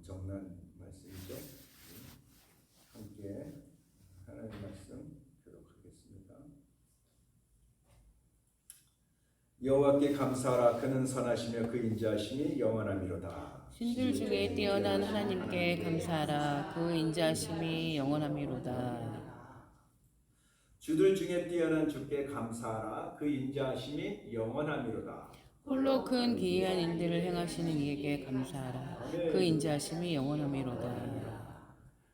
엄청난 말씀이죠. 함께 하나님 말씀 교독하겠습니다. 여호와께 감사하라. 그는 선하시며 그 인자하심이 영원하미로다. 신들 중에 뛰어난 하나님께 감사하라. 그 인자하심이 영원하미로다. 주들 중에 뛰어난 주께 감사하라. 그 인자하심이 영원하미로다. 홀로 큰 기이한 일들을 행하시는 이에게 감사하라. 그 인자하심이 영원하미로다.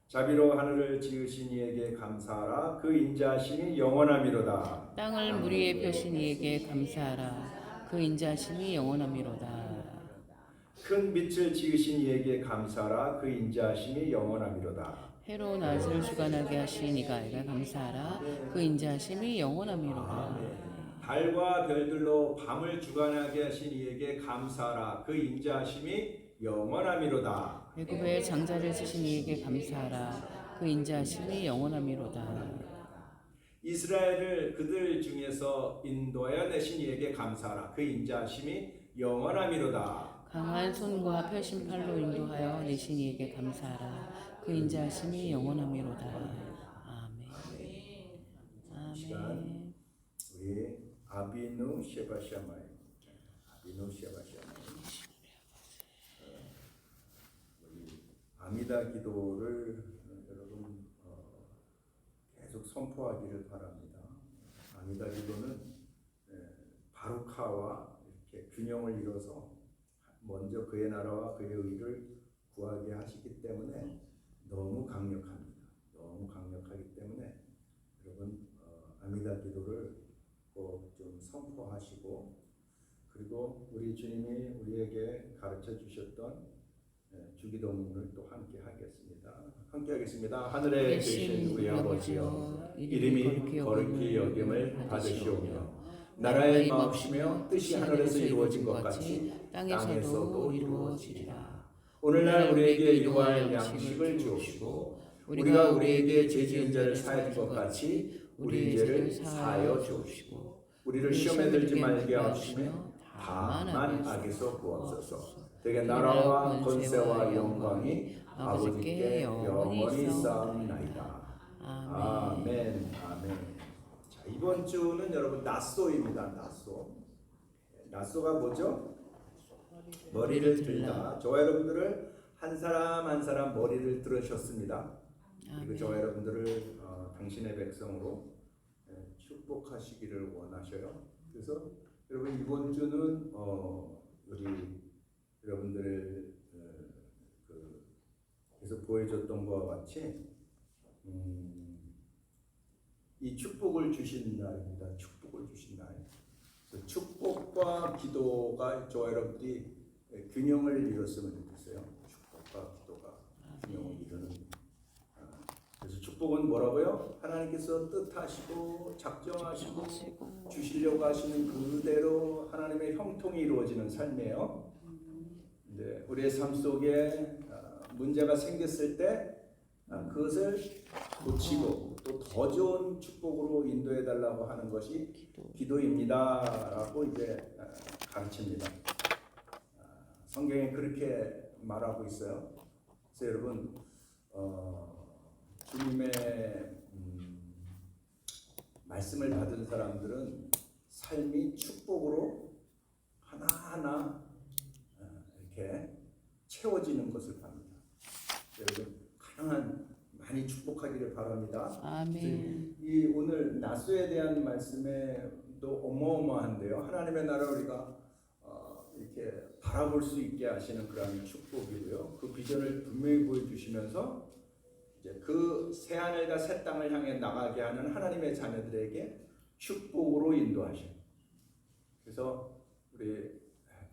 자비로 하늘을 지으신 이에게 감사하라. 그 인자하심이 영원하미로다. 땅을 물 위에 펴신 이에게 감사하라. 그 인자하심이 영원하미로다. 큰 빛을 지으신 이에게 감사하라. 그 인자하심이 영원하미로다. 해로 낮을 주관하게 하신 이가 감사하라. 그 인자하심이 영원하미로다. 달과 별들로 밤을 주관하게 하신 이에게 감사하라. 그 인자하심이 영원하미로다. 애굽의 장자를 쓰신 이에게 감사하라. 그 인자하심이 영원하미로다. 이스라엘을 그들 중에서 인도하여 내신 이에게 감사하라. 그 인자하심이 영원하미로다. 강한 손과 펴신 팔로 인도하여 내신 이에게 감사하라. 그 인자하심이 영원하미로다. 아멘. 아멘. 우리 아비누 셰바샤마이, 아비누 셰바샤마이, 우리 아미다 기도를 여러분 계속 선포하기를 바랍니다. 아미다 기도는 바루카와 이렇게 균형을 이뤄서 먼저 그의 나라와 그의 의를 구하게 하시기 때문에 너무 강력합니다. 너무 강력하기 때문에 여러분 아미다 기도를 꼭 좀 선포하시고, 그리고 우리 주님이 우리에게 가르쳐 주셨던 주기도문을 또 함께 하겠습니다. 함께 하겠습니다. 하늘에 계신 우리 아버지여, 이름이 거룩히 여김을 받으시오며 나라의 마음이며 뜻이 하늘에서 이루어진 것 같이 땅에서도 이루어지리라. 오늘날 우리에게 일용할 양식을 주옵시고, 우리가 우리에게 죄 지은 자를 사하여 준 것 같이 우리의 죄를 사하여 주옵시고, 우리를 시험에 들지 말게 하시며 다만 악에서 구하옵소서. 되게 나라와 권세와 영광이 아버지께 영원히 쌓옵나이다. 아멘. 아멘. 자, 이번 주는 여러분 낫소입니다. 낫소가 뭐죠? 머리를 들다. 저와 여러분들을 한 사람 한 사람 머리를 들으셨습니다. 그리고 저와 여러분들을 당신의 백성으로 축복하시기를 원하셔요. 그래서 여러분 이번 주는 우리 여러분들을 계속 보여줬던 것과 같이 이 축복을 주신 날입니다. 축복을 주신 날. 축복과 기도가 저와 여러분들이 균형을 이뤘으면 좋겠어요. 축복과 기도가 균형을 이루는. 그래서 축복은 뭐라고요? 하나님께서 뜻하시고 작정하시고 주시려고 하시는 그대로 하나님의 형통이 이루어지는 삶이에요. 근데 우리의 삶 속에 문제가 생겼을 때 그것을 고치고 또 더 좋은 축복으로 인도해 달라고 하는 것이 기도입니다라고 이제 가르칩니다. 성경에 그렇게 말하고 있어요. 그래서 여러분 주님의 말씀을 받은 사람들은 삶이 축복으로 하나하나 이렇게 채워지는 것을 봅니다. 여러분 가능한 많이 축복하기를 바랍니다. 아멘. 이 오늘 낫소에 대한 말씀에도 어마어마한데요. 하나님의 나라 우리가 이렇게 바라볼 수 있게 하시는 그런 축복이고요. 그 비전을 분명히 보여주시면서 이제 그 새 하늘과 새 땅을 향해 나가게 하는 하나님의 자녀들에게 축복으로 인도하셔요. 그래서 우리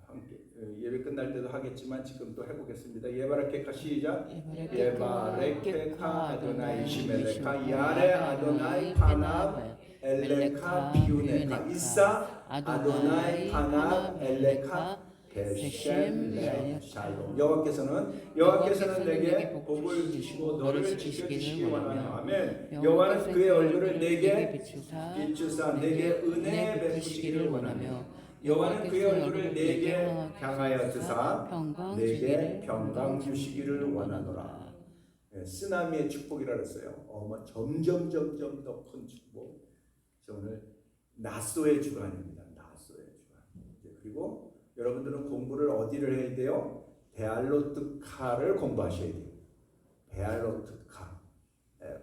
함께 예배 끝날 때도 하겠지만 지금 또 해보겠습니다. 예바레케카 시작. 예바레케카 아도나이 시멜레카 야레 아도나이 파납 엘레카 비우네카 이사 아도나이 파납 엘레카 베셈 샬롬. 여호와께서는 내게 복을 주시고 너를 지켜주시기 원하며 아멘. 여호와는 그의 얼굴을 내게 비추사 내게 은혜 베푸시기를 원하며 여호와는 그의 얼굴을 내게 향하여 드사 평강 내게 평강 주시기를 원하노라. 예, 쓰나미의 축복이라 그랬어요. 점점 더 큰 축복. 그래서 오늘 나소의 주간입니다. 나소의 주간. 그리고 여러분들은 공부를 어디를 해야 돼요? 베알로트카를 공부하셔야 돼요. 베알로트카.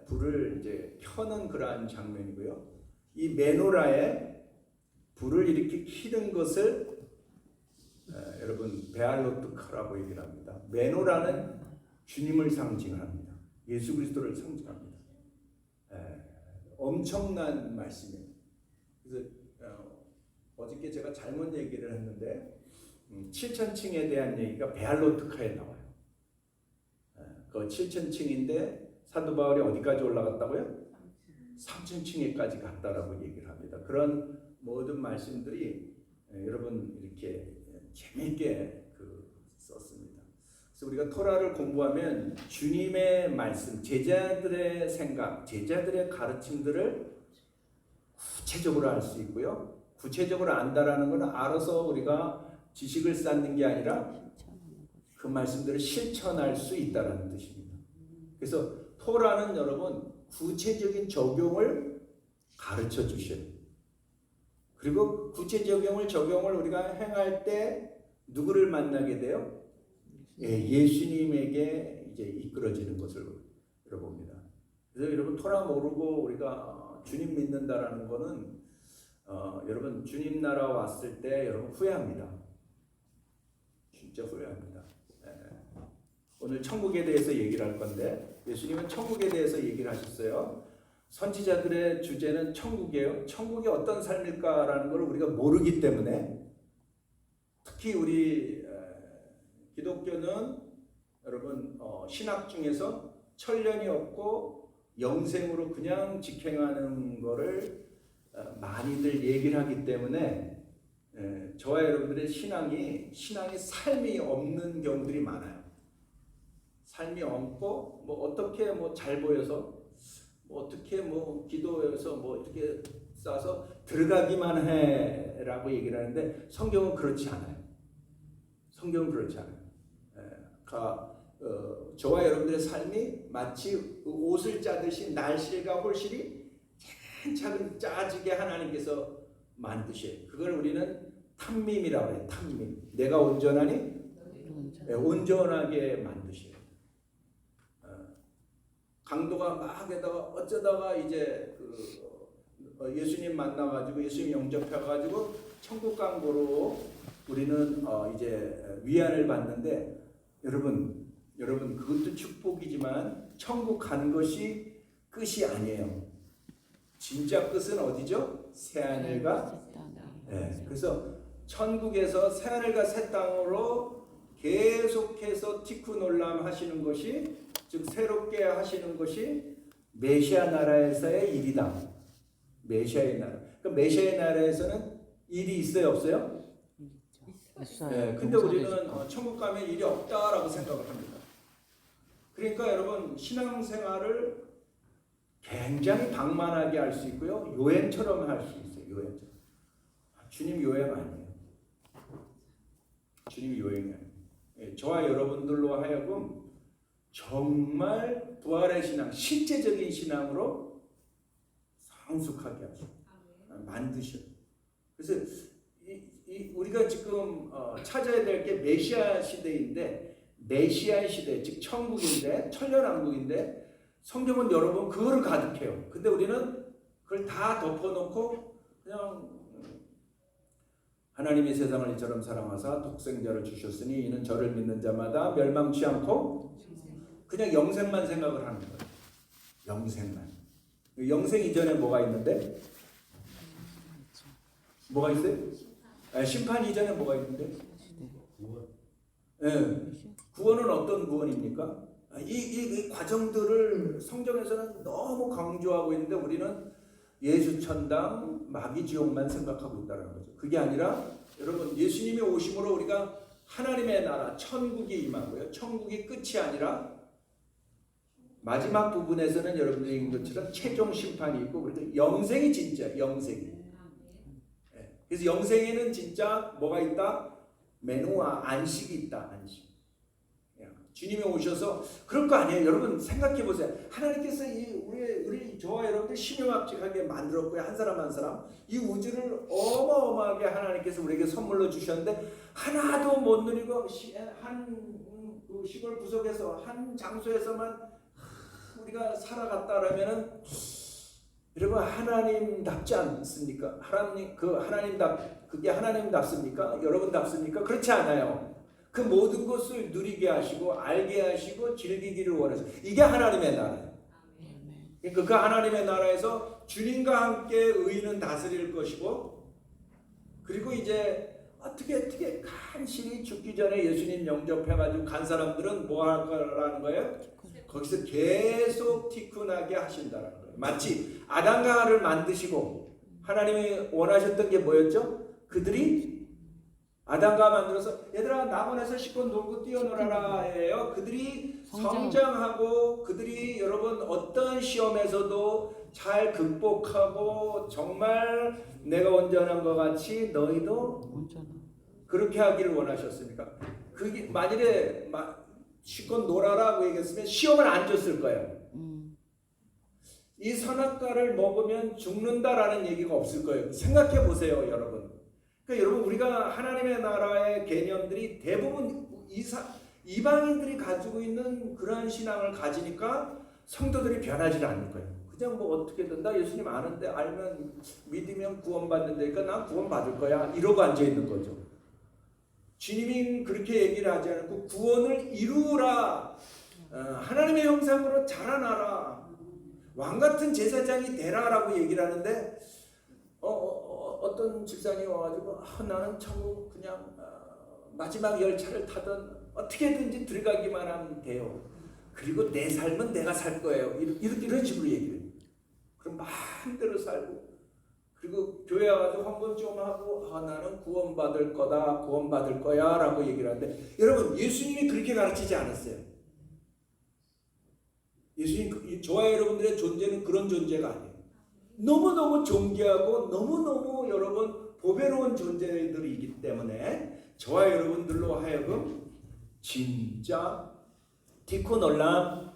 불을 이제 켜는 그러한 장면이고요. 이 메노라에 불을 이렇게 켜는 것을 여러분 베알로트카라고 얘기를 합니다. 메노라는 주님을 상징합니다. 예수 그리스도를 상징합니다. 엄청난 말씀이에요. 그래서 어저께 제가 잘못 얘기를 했는데 7,000층에 대한 얘기가 베알로트카에 나와요. 그 7,000층인데 사도 바울이 어디까지 올라갔다고요? 3,000층에까지 갔다라고 얘기를 합니다. 그런 모든 말씀들이 여러분 이렇게 재미있게 썼습니다. 그래서 우리가 토라를 공부하면 주님의 말씀, 제자들의 생각, 제자들의 가르침들을 구체적으로 알 수 있고요. 구체적으로 안다라는 것은 알아서 우리가 지식을 쌓는 게 아니라 그 말씀들을 실천할 수 있다는 뜻입니다. 그래서 토라는 여러분 구체적인 적용을 가르쳐 주셔요. 그리고 적용을 우리가 행할 때 누구를 만나게 돼요? 예수님에게 이제 이끌어지는 것을 봅니다. 그래서 여러분 토라 모르고 우리가 주님 믿는다라는 거는 여러분 주님 나라 왔을 때 여러분 후회합니다. 진짜 후회합니다. 오늘 천국에 대해서 얘기를 할 건데 예수님은 천국에 대해서 얘기를 하셨어요. 선지자들의 주제는 천국이에요. 천국이 어떤 삶일까라는 걸 우리가 모르기 때문에 특히 우리 기독교는 여러분 신학 중에서 천련이 없고 영생으로 그냥 직행하는 거를 많이들 얘기를 하기 때문에 저와 여러분들의 신앙이 삶이 없는 경우들이 많아요. 삶이 없고 어떻게 잘 보여서 어떻게 기도해서 이렇게 싸서 들어가기만 해라고 얘기를 하는데 성경은 그렇지 않아요. 성경은 그렇지 않아요. 저와 여러분들의 삶이 마치 옷을 짜듯이 날실과 홀실이 차근차근 짜지게 하나님께서 만드셔요. 그걸 우리는 탐밈이라고 해요. 탐밈. 내가 온전하니 온전하게 만드셔요. 강도가 막 에다가 어쩌다가 이제 예수님 만나가지고 예수님 영접해가지고 천국 강도로 우리는 이제 위안을 받는데 여러분 그것도 축복이지만 천국 간 것이 끝이 아니에요. 진짜 끝은 어디죠? 새하늘과 그래서 천국에서 새하늘과 새 땅으로 계속해서 티쿠놀람 하시는 것이 즉 새롭게 하시는 것이 메시아 나라에서의 일이다. 메시아의 나라. 그 메시아의 나라에서는 일이 있어요, 없어요? 있어요. 근데 우리는 천국 가면 일이 없다라고 생각을 합니다. 그러니까 여러분 신앙생활을 굉장히 방만하게 할 수 있고요. 요행처럼 할 수 있어요. 요행처럼. 주님 요행 아니에요. 주님 요행이 아니에요. 저와 여러분들로 하여금 정말 부활의 신앙, 실제적인 신앙으로 성숙하게 하시고 만드셔요. 그래서 우리가 지금 찾아야 될 게 메시아 시대인데 메시아의 시대, 즉 천국인데 천년왕국인데 성경은 여러분 그거를 가득해요. 근데 우리는 그걸 다 덮어놓고 그냥 하나님이 세상을 이처럼 사랑하사 독생자를 주셨으니 이는 저를 믿는 자마다 멸망치 않고 그냥 영생만 생각을 하는 거예요. 영생만. 영생 이전에 뭐가 있는데? 뭐가 있어요? 심판 이전에 뭐가 있는데? 구원은 어떤 구원입니까? 이 과정들을 성경에서는 너무 강조하고 있는데 우리는 예수 천당, 마귀 지옥만 생각하고 있다는 거죠. 그게 아니라 여러분 예수님이 오심으로 우리가 하나님의 나라, 천국이 임하고요. 천국이 끝이 아니라 마지막 부분에서는 여러분들이 읽은 것처럼 최종 심판이 있고 그래서 영생이 진짜 영생이. 그래서 영생에는 진짜 뭐가 있다? 메노아, 안식이 있다. 안식. 주님이 오셔서 그럴 거 아니에요. 여러분 생각해 보세요. 하나님께서 우리 저와 여러분들 신용합직하게 만들었고요. 한 사람 한 사람 이 우주를 어마어마하게 하나님께서 우리에게 선물로 주셨는데 하나도 못 누리고 한 시골 구석에서 한 장소에서만 우리가 살아갔다라면은 여러분 하나님답지 않습니까? 그게 하나님답습니까? 여러분답습니까? 그렇지 않아요. 그 모든 것을 누리게 하시고 알게 하시고 즐기기를 원하시고 이게 하나님의 나라예요. 그러니까 그 하나님의 나라에서 주님과 함께 의인은 다스릴 것이고 그리고 이제 어떻게 간신히 죽기 전에 예수님 영접해가지고 간 사람들은 뭐 할 거라는 거예요? 거기서 계속 티쿤하게 하신다는 거예요. 마치 아담과 하와를 만드시고 하나님이 원하셨던 게 뭐였죠? 그들이 아담과 만들어서 얘들아 낙원에서 실컷 놀고 뛰어놀아라 해요. 그들이 성장하고 그들이 여러분 어떤 시험에서도 잘 극복하고 정말 내가 온전한 것 같이 너희도 그렇게 하기를 원하셨습니까? 그게 만일에 실컷 놀아라고 얘기했으면 시험을 안 줬을 거예요. 이 선악과를 먹으면 죽는다라는 얘기가 없을 거예요. 생각해 보세요, 여러분. 그러니까 여러분 우리가 하나님의 나라의 개념들이 대부분 이방인들이 가지고 있는 그러한 신앙을 가지니까 성도들이 변하지 않을 거예요. 그냥 뭐 어떻게든 나 예수님 아는데 알면 믿으면 구원받는다니까 난 구원받을 거야 이러고 앉아 있는 거죠. 주님이 그렇게 얘기를 하지 않고 구원을 이루라, 하나님의 형상으로 자라나라, 왕같은 제사장이 되라라고 얘기를 하는데 어떤 집사님이 와가지고 나는 천국 그냥 마지막 열차를 타든 어떻게든지 들어가기만 하면 돼요. 그리고 내 삶은 내가 살 거예요. 이런 식으로 얘기를 해요. 그럼 마음대로 살고 그리고 교회 와가지고 헌금 좀 하고 나는 구원받을 거야 라고 얘기를 하는데 여러분 예수님이 그렇게 가르치지 않았어요. 예수님 저와 여러분들의 존재는 그런 존재가 아니에요. 너무너무 존귀하고 너무너무 여러분 보배로운 존재들이기 때문에 저와 여러분들로 하여금 진짜 티코놀람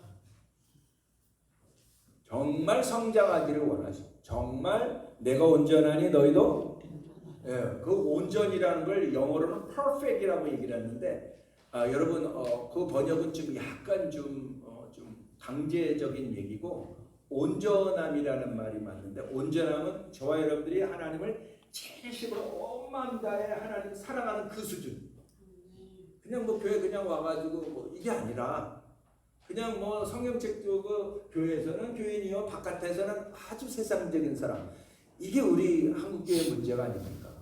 정말 성장하기를 원하시고 정말 내가 온전하니 너희도 그 온전이라는 걸 영어로는 perfect이라고 얘기를 했는데 여러분 그 번역은 좀 약간 좀 강제적인 얘기고 온전함이라는 말이 맞는데 온전함은 저와 여러분들이 하나님을 진심으로 온 마음 다해 하나님 사랑하는 그 수준. 그냥 뭐 교회 그냥 와가지고 뭐 이게 아니라 그냥 뭐 성경책도 그 교회에서는 교인이요 바깥에서는 아주 세상적인 사람. 이게 우리 한국교회 문제가 아닙니까?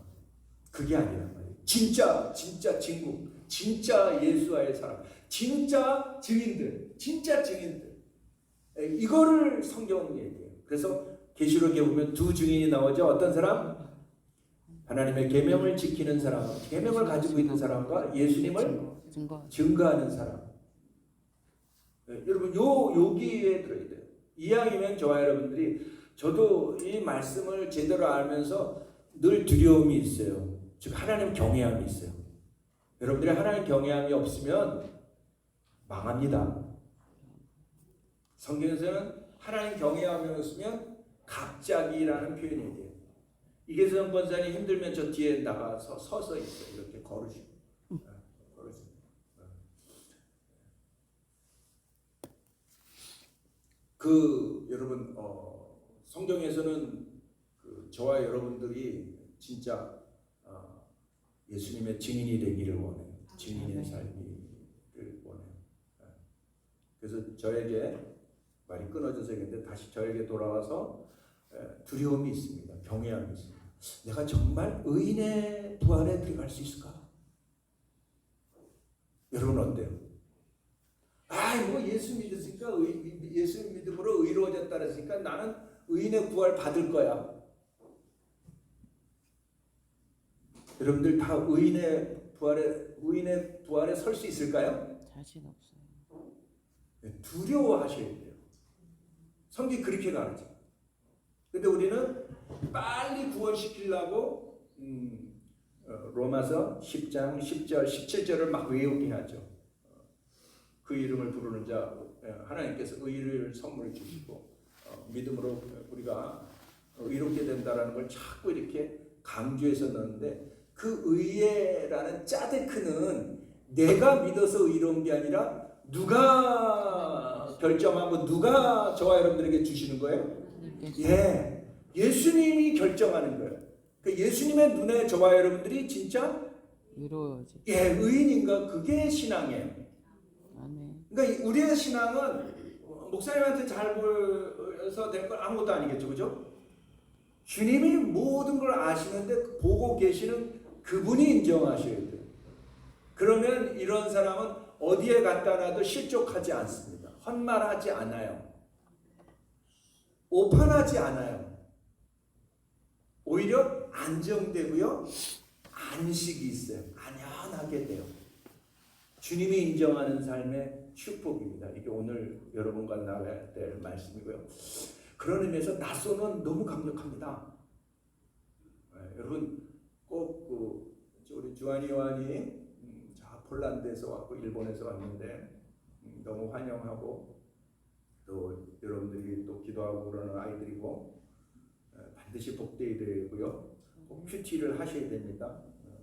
그게 아니란 말이에요. 진짜 친구, 진짜 예수와의 사람, 진짜 증인들. 이거를 성경은 얘기해요. 그래서 계시록에 보면 두 증인이 나오죠. 어떤 사람? 하나님의 계명을 지키는 사람, 계명을 가지고 있는 사람과 예수님을 증거하는 사람. 여러분 여기에 들어야 돼요. 이왕이면 저와 여러분들이 저도 이 말씀을 제대로 알면서 늘 두려움이 있어요. 즉 하나님 경외함이 있어요. 여러분들이 하나님 경외함이 없으면 망합니다. 성경에서는 하나님 경외함이 없으면 갑자기라는 표현이 돼요. 이계선 권사님 힘들면 저 뒤에 나가서 서서 있어요. 이렇게 걸으시고. 여러분 성경에서는 저와 여러분들이 진짜 예수님의 증인이 되기를 원해요. 증인의 삶이를 원해요. 그래서 저에게 말이 끊어져서 했는데 다시 저에게 돌아와서 두려움이 있습니다. 경외함이 있습니다. 내가 정말 의인의 부활에 들어갈 수 있을까? 여러분 어때요? 뭐 예수 믿으니까 예수 믿음으로 의로워졌다 그랬으니까 나는 의인의 부활 받을 거야. 여러분들 다 의인의 부활에 설 수 있을까요? 자신 없어요. 두려워하셔야 돼요. 성경이 그렇게 가르쳐. 근데 우리는 빨리 구원시키려고 로마서 10장 10절 17절을 막 외우게 하죠. 그 이름을 부르는 자 하나님께서 의를 선물해 주시고 믿음으로 우리가 의롭게 된다라는 걸 자꾸 이렇게 강조해서 넣는데 그 의라는 짜데크는 내가 믿어서 의로운 게 아니라 누가 결정하고 누가 저와 여러분들에게 주시는 거예요? 예수님이 결정하는 거예요. 그 예수님의 눈에 저와 여러분들이 진짜 의인인가 그게 신앙이에요. 그러니까 우리의 신앙은 목사님한테 잘 보여서 될 건 아무것도 아니겠죠, 그죠? 주님이 모든 걸 아시는데 보고 계시는 그분이 인정하셔야 돼요. 그러면 이런 사람은 어디에 갖다 놔도 실족하지 않습니다. 헛말하지 않아요. 오판하지 않아요. 오히려 안정되고요. 안식이 있어요. 안연하게 돼요. 주님이 인정하는 삶의 축복입니다. 이게 오늘 여러분과 나눠야 될 말씀이고요. 그런 의미에서 낯선은 너무 강력합니다. 여러분 꼭 우리 주한이 요한이 폴란드에서 왔고 일본에서 왔는데 너무 환영하고 또 여러분들이 또 기도하고 그러는 아이들이고 반드시 복되어야 되고요. 꼭 큐티를 하셔야 됩니다.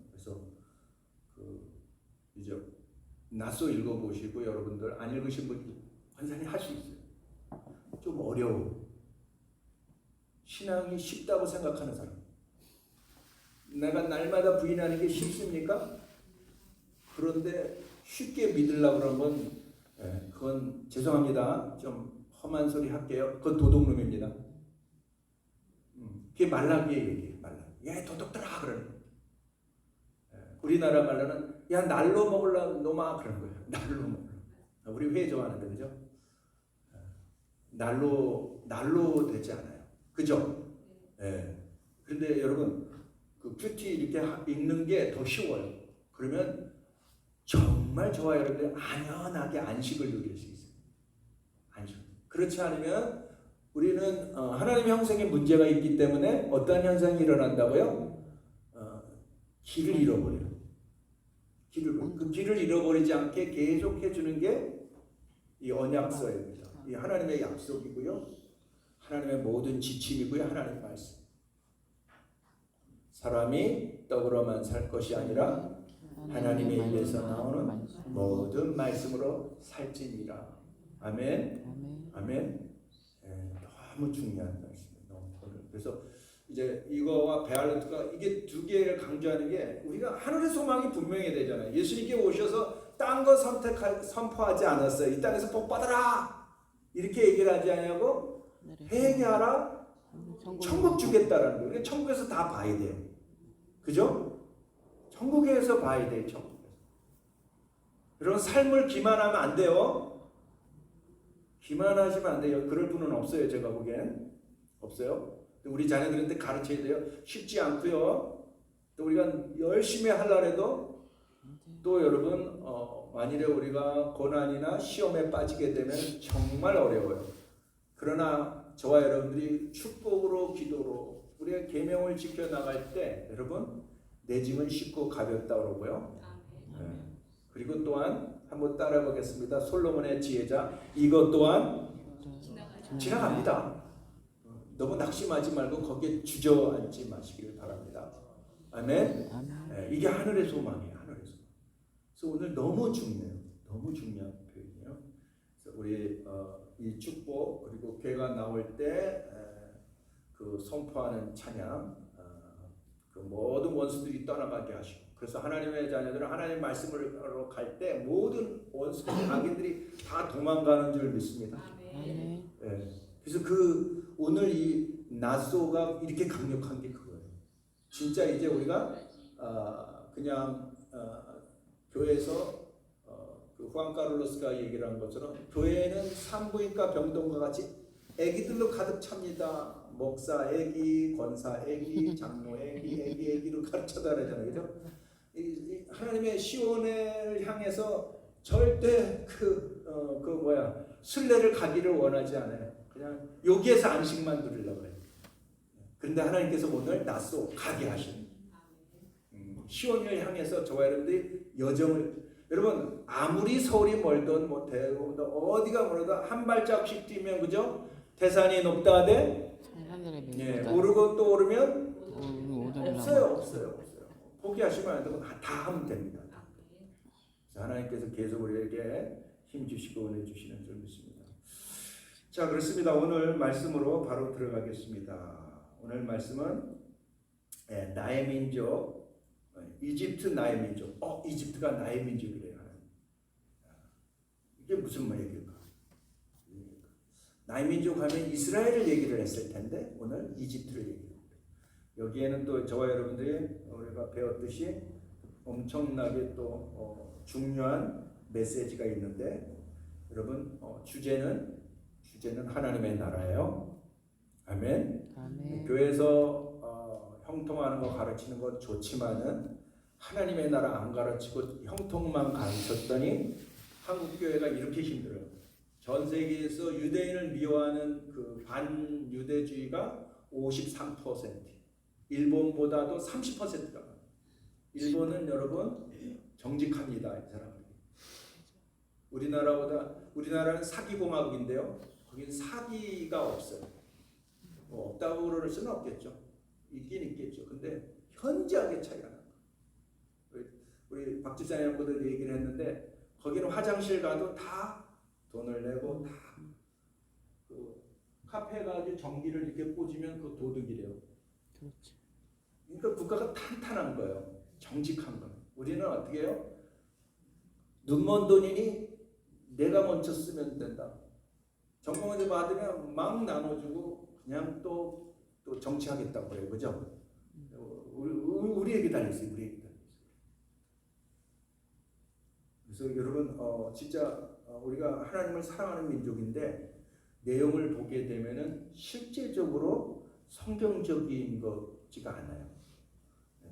그래서 이제 낯서 읽어보시고 여러분들 안 읽으신 분 완전히 할 수 있어요. 좀 어려워. 신앙이 쉽다고 생각하는 사람. 내가 날마다 부인하는 게 쉽습니까? 그런데 쉽게 믿으려고 그러면 그건 죄송합니다. 좀 험한 소리 할게요. 그건 도둑놈입니다. 그게 말라기의 얘기예요. 말라기. 야 도둑들아 그러는 거예요. 우리나라 말로는 야 날로 먹으려고 놈아 그러는 거예요. 날로 먹으려고. 우리 회 좋아하는데 그죠? 날로 되지 않아요. 그죠? 그런데 여러분 그 큐티 이렇게 읽는 게 더 쉬워요. 그러면 정말 저와 여러분들이 안연하게 안식을 누릴 수 있어요. 안식. 그렇지 않으면 우리는 하나님의 형성에 문제가 있기 때문에 어떤 현상이 일어난다고요? 길을 잃어버려요. 그 길을 잃어버리지 않게 계속 해주는 게 이 언약서입니다. 이 하나님의 약속이고요. 하나님의 모든 지침이고요. 하나님의 말씀. 사람이 떡으로만 살 것이 아니라 하나님의 입에서 나오는 모든 말씀으로 살지니라. 아멘. 아멘. 너무 중요한 말씀이에요. 그래서 이제 이거와 베알레트가 이게 두 개를 강조하는 게 우리가 하늘의 소망이 분명히 되잖아요. 예수님께 오셔서 딴 거 선포하지 않았어요. 이 땅에서 복 받아라 이렇게 얘기를 하지 않냐고 회개하라 천국 주겠다라는 거예요. 천국에서 다 봐야 돼요. 그죠? 천국에서 봐야 돼요. 천국에서. 여러분 삶을 기만하면 안 돼요. 기만하시면 안 돼요. 그럴 분은 없어요. 제가 보기엔 없어요. 우리 자녀들한테 가르쳐야 돼요. 쉽지 않고요. 또 우리가 열심히 하려고 해도 또 여러분 만일에 우리가 고난이나 시험에 빠지게 되면 정말 어려워요. 그러나 저와 여러분들이 축복으로 기도로 우리의 계명을 지켜나갈 때 여러분 내 짐은 쉽고 가볍다 그러고요. 그리고 또한 한번 따라 보겠습니다. 솔로몬의 지혜자 이것 또한 지나갑니다. 너무 낙심하지 말고 거기에 주저앉지 마시길 바랍니다. 아멘. 이게 하늘의 소망이에요. 하늘의 소망. 그래서 오늘 너무 중요해요. 너무 중요한 표현이에요. 그래서 우리 이 축복 그리고 괴가 나올 때 그 선포하는 찬양 그 모든 원수들이 떠나가게 하시고 그래서 하나님의 자녀들은 하나님의 말씀으로 갈 때 모든 원수들 악인들이 다 도망가는 줄 믿습니다. 그래서 그 오늘 이 나소가 이렇게 강력한 게 그거예요. 진짜 이제 우리가 그냥 교회에서 그 후안 카를로스가 얘기를 한 것처럼 교회는 산부인과 병동과 같이 애기들로 가득 찹니다. 목사 애기, 권사 애기, 장로 애기로 가르쳐 다니잖아요. 그죠? 하나님의 시온을 향해서 절대 순례를 가기를 원하지 않아요. 그냥 여기에서 안식만 누리려고 해요. 그런데 하나님께서 오늘 낯서 가게 하십니다. 시온을 향해서 저와 여러분들이 여정을, 여러분 아무리 서울이 멀던 뭐 대구도 어디가 멀어도 한 발짝씩 뛰면 그죠? 태산이 높다 하되 하늘의 예, 별보다 오르고 또 오르면 오르려면 없어요. 포기하시면 안 되고 다 하면 됩니다. 하나님께서 계속 우리에게 힘 주시고 은혜 주시는 줄 믿습니다. 자, 그렇습니다. 오늘 말씀으로 바로 들어가겠습니다. 오늘 말씀은 나의 민족, 이집트 나의 민족. 이집트가 나의 민족이래요. 이게 무슨 얘기일까? 나의 민족 하면 이스라엘을 얘기를 했을 텐데 오늘 이집트를 얘기합니다. 여기에는 또 저와 여러분들이 우리가 배웠듯이 엄청나게 또 중요한 메시지가 있는데 여러분 주제는 하나님의 나라예요. 아멘. 아멘. 교회에서 형통하는 거 가르치는 거 좋지만은 하나님의 나라 안 가르치고 형통만 가르쳤더니 한국 교회가 이렇게 힘들어요. 전 세계에서 유대인을 미워하는 그 반유대주의가 53%, 일본보다도 30%가. 일본은 여러분 정직합니다, 이 사람들이. 우리나라는 사기공화국인데요. 거긴 사기가 없어요. 뭐 없다고 그럴 수는 없겠죠. 있긴 있겠죠. 근데 현저하게 차이가 나요. 우리 박 집사님 분들 얘기를 했는데 거기는 화장실 가도 다 돈을 내고 다 그 카페 가서 전기를 이렇게 꽂으면 그 도둑이래요. 그렇죠. 그러니까 국가가 탄탄한 거예요. 정직한 거예요. 우리는 어떻게 해요? 눈먼 돈이니 내가 먼저 쓰면 된다. 정권을 받으면 막 나눠주고 그냥 또 정치하겠다고 그래요. 그죠? 우리에게 달렸어요. 우리에게 달렸어요. 그래서 여러분 진짜 우리가 하나님을 사랑하는 민족인데 내용을 보게 되면은 실제적으로 성경적인 것지가 않아요.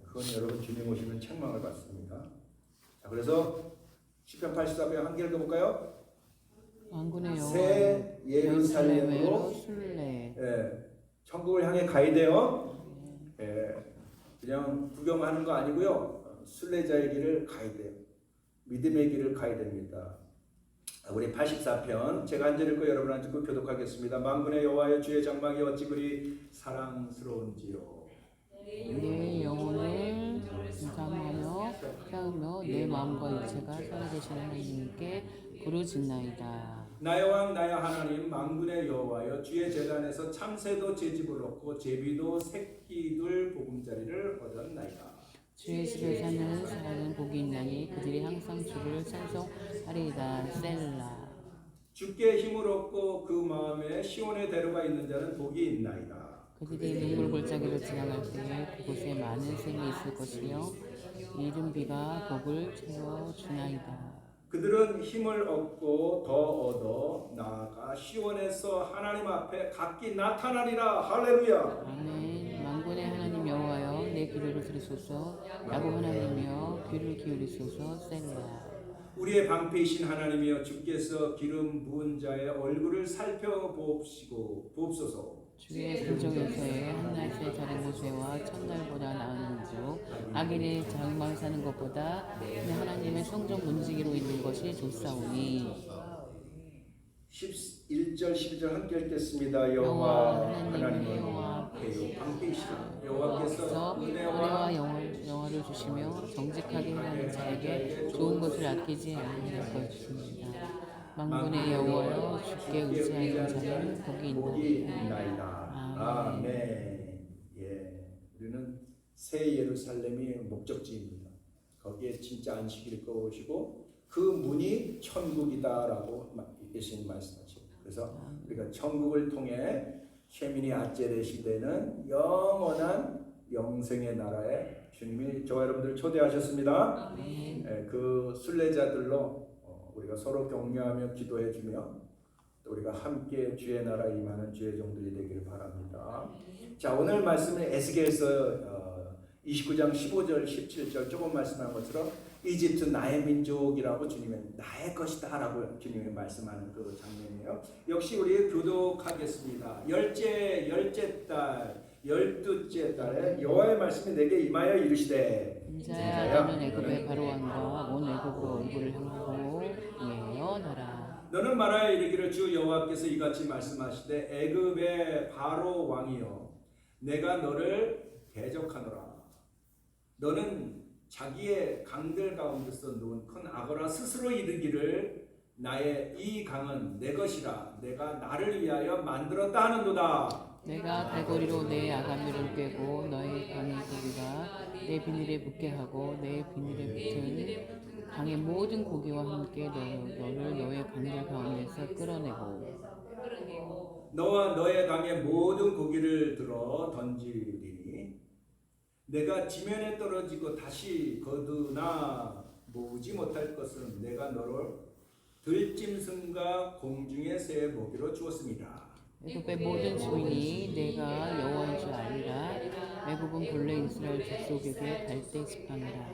그건 여러분 주님 오시면 책망을 받습니다. 자, 그래서 시편 84편 한 개를 더 볼까요? 왕군의 여호와 새 예루살렘으로 순례. 천국을 향해 가야 돼요. 그냥 구경하는 거 아니고요. 순례자의 길을 가야 돼요. 믿음의 길을 가야 됩니다. 우리 84편 제가 한 절 읽고 여러분 한 절 교독하겠습니다. 만군의 여호와여 주의 장막이 어찌 그리 사랑스러운지요. 내 영혼을 감사하며 태우며 내 마음과 육체가 살아계시는 하나님께 부르짖나이다. 나의 왕 나의 하나님 만군의 여호와여 주의 제단에서 참새도 제집을 얻고 제비도 새끼들 보금자리를 얻었나이다. 주의 집에 사는 사람은 복이 있나니 그들이 항상 주를 찬송하리이다. 셀라. 주께 힘을 얻고 그 마음에 시온의 대로가 있는 자는 복이 있나이다. 그들이 눈물 골짜기로 지나갈 때에 그곳에 많은 샘이 있을 것이며 이른 비가 복을 채워주나이다. 그들은 힘을 얻고 더 얻어 나아가 시온에서 하나님 앞에 각기 나타나리라. 할렐루야. 아멘. 만군의 하나님 여호와여 내 기도를 들으소서. 야곱 하나님이여 귀를 기울이소서. 셀라. 우리의 방패이신 하나님이여 주께서 기름 부은 자의 얼굴을 살펴보옵소서. 주의 불정에서의 한낮의 다른 곳에와 첫날보다 나은 주 악인의 장막 사는 것보다 하나님의 성전 문지기로 있는 것이 좋사오니. 11절 12절 함께 읽겠습니다. 여호와 하나님은 방패이시라. 여호와께서 은혜와 영화를 주시며 정직하게 행하는 자에게 좋은 것을 아끼지 않으실 것입니다. 만군의 여호와여 주께 의지하는 자는 복이 있나이다. 아멘. 우리는 새 예루살렘이 목적지입니다. 거기에 진짜 안식일 것이고 그 문이 천국이다라고 예수님 말씀하시고, 그래서 우리가 천국을 통해 쉐미니 아제레 시대는 영원한 영생의 나라에 주님이 저와 여러분들 초대하셨습니다. 그 순례자들로 우리가 서로 격려하며 기도해주며 또 우리가 함께 주의 나라 임하는 주의 종들이 되기를 바랍니다. 자, 오늘 말씀은 에스겔서 29장 15절 17절 조금 말씀한 것처럼 이집트 나의 민족이라고 주님이 나의 것이다 라고 주님이 말씀하는 그 장면이에요. 역시 우리 교독하겠습니다. 열째 달 12째 달에 여호와의 말씀이 내게 임하여 이르시되 인자야 너는 애굽의 바로왕과 온 애굽으로 얼굴을 향하고 예언하라. 너는 말하여 이르기를 주 여호와께서 이같이 말씀하시되 애굽의 바로 왕이여 내가 너를 대적하노라. 너는 자기의 강들 가운데서 놓은 큰 악어라 스스로 이르기를 나의 이 강은 내 것이라 내가 나를 위하여 만들었다 하는도다. 내가 갈고리로 내 아가미를 꿰고 너의 강의 고기가 내 비늘에 붙게 하고 내 비늘에 붙은 강의 모든 고기와 함께 너를 너의 강들 가운데서 끌어내고 너와 너의 강의 모든 고기를 들어 던지리니 내가 지면에 떨어지고 다시 거두나 모으지 못할 것은 내가 너를 들짐승과 공중의 새의 먹이로 주었습니다. 애굽의 모든 주인이 내가 여호와인 줄 알리라. 애굽은 본래 이스라엘 족속에게 갈대 지팡이라.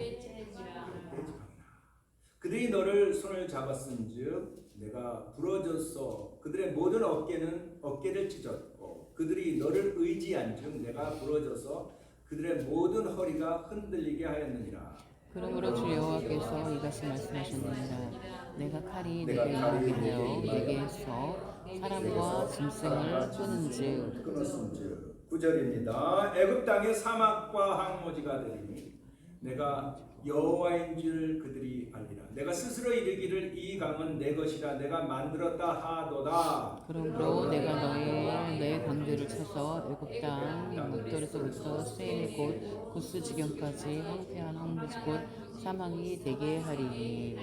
그들이 너를 손을 잡았은즉 내가 부러졌어. 그들의 모든 어깨를 찢었고 그들이 너를 의지한즉 내가 부러져서 그들의 모든 허리가 흔들리게 하였느니라. 그러므로 주 여호와께서 이같이 말씀하셨느니라. 내가 칼이 내게 임하게 하여 내게서 사람과 짐승을 끊은즉 9절입니다. 애굽 땅의 사막과 항모지가 되리니 내가 여호와인 줄 그들이 알리라. 내가 스스로 이르기를 이 강은 내 것이라 내가 만들었다 하도다. 그러므로 내가 내 강들을 쳐서 애굽 땅 목돌에서부터 세일 곧 구스 지경까지 황폐한 황무지 곧 사망이 되게 하리니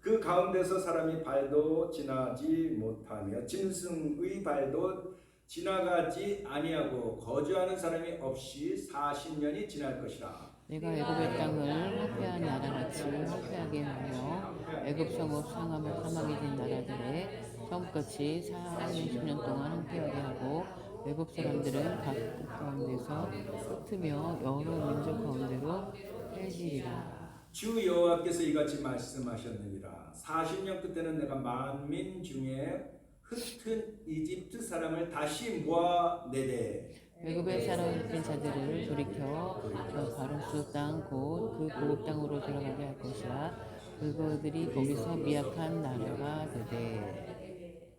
그 가운데서 사람이 발도 지나지 못하며 짐승의 발도 지나가지 아니하고 거주하는 사람이 없이 40년이 지날 것이라. 내가 애굽의 땅을 황폐한 나라같이 황폐하게 하며 애굽 성읍 상함을 사망이 된 나라들의 성같이 40년 동안 황폐하게 하고 애굽 사람들은 각 가운데서 흩으며 여러 민족 가운데로 빼지리라. 주 여호와께서 이같이 말씀하셨느니라. 40년 끝에는 내가 만민 중에 흩은 이집트 사람을 다시 모아내되 애굽에 사로잡힌 자들을 돌이켜 바로스 땅 곧 그 고국 땅으로 들어가게 할 것이라. 그들이 거기서 미약한 나라가 되되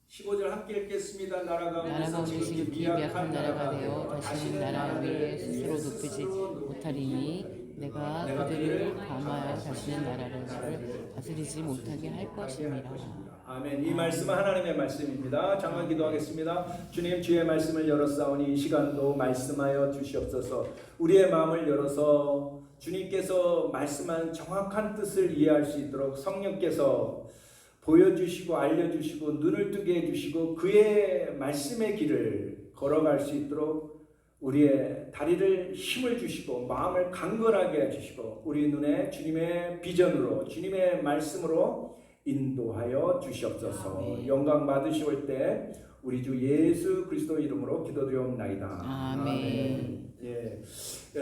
15절 함께 읽겠습니다. 나라 가운데서 지극히 미약한 나라가 되어 다시는 나라 위에 스스로 높이지 못하리니 내가 그들을 감하여 다시는 나라를 다스리지 못하게 할 것이니라. 아멘. 이 말씀은 하나님의 말씀입니다. 장관 기도하겠습니다. 주님, 주의 말씀을 열었사오니 이 시간도 말씀하여 주시옵소서. 우리의 마음을 열어서 주님께서 말씀한 정확한 뜻을 이해할 수 있도록 성령께서 보여주시고 알려주시고 눈을 뜨게 해주시고 그의 말씀의 길을 걸어갈 수 있도록 우리의 다리를 힘을 주시고 마음을 강건하게 해주시고 우리 눈에 주님의 비전으로 주님의 말씀으로 인도하여 주시옵소서. 영광 받으시올 때 우리 주 예수 그리스도 이름으로 기도드리옵나이다. 아멘. 예,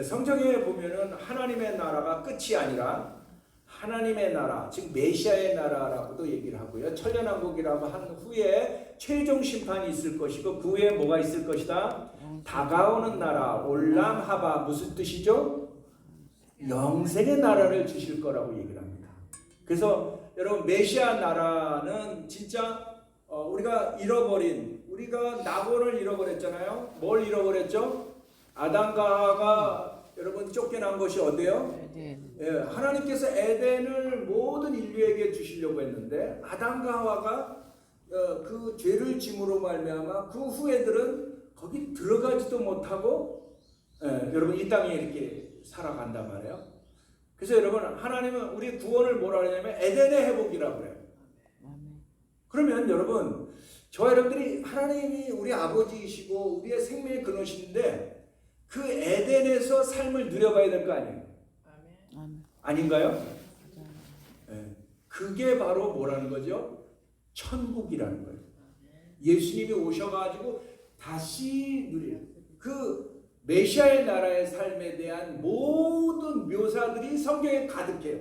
성경에 보면은 하나님의 나라가 끝이 아니라 하나님의 나라, 즉 메시아의 나라라고도 얘기를 하고요. 천년왕국이라고 한 후에 최종 심판이 있을 것이고 그 후에 뭐가 있을 것이다? 다가오는 나라, 올람하바. 무슨 뜻이죠? 영생의 나라를 주실 거라고 얘기를 합니다. 그래서 여러분, 메시아 나라는 진짜 우리가 잃어버린, 우리가 낙원을 잃어버렸잖아요. 뭘 잃어버렸죠? 아담과 하와가 여러분 쫓겨난 것이 어디예요? 예, 하나님께서 에덴을 모든 인류에게 주시려고 했는데 아담과 하와가 그 죄를 짐으로 말미암아 그 후에들은 거기 들어가지도 못하고 여러분 이 땅에 이렇게 살아간단 말이에요. 그래서 여러분, 하나님은 우리 구원을 뭐라 하냐면 에덴의 회복이라고 그래요. 그러면 여러분, 저와 여러분들이 하나님이 우리 아버지이시고 우리의 생명의 근원이신데 그 에덴에서 삶을 누려봐야 될 거 아니에요? 아닌가요? 그게 바로 뭐라는 거죠? 천국이라는 거예요. 예수님이 오셔가지고 다시 누리는 그 메시아의 나라의 삶에 대한 모든 묘사들이 성경에 가득해요.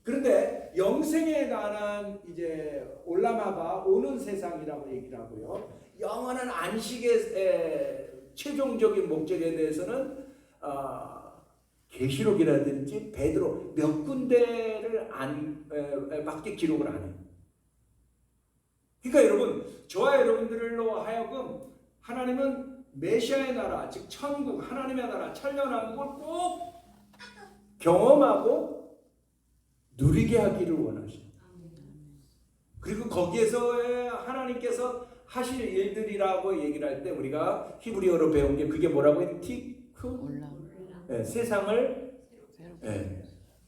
그런데 영생에 관한 이제 올라마바 오는 세상이라고 얘기를 하고요. 영원한 안식의 최종적인 목적에 대해서는 계시록이라든지 베드로 몇 군데를 밖에 기록을 안 해요. 그러니까 여러분, 저와 여러분들로 하여금 하나님은 메시아의 나라, 즉 천국, 하나님의 나라, 천년왕국을 꼭 경험하고 누리게 하기를 원하십니다. 그리고 거기에서 하나님께서 하실 일들이라고 얘기를 할 때 우리가 히브리어로 배운 게 그게 뭐라고 해요? 티쿠? 세상을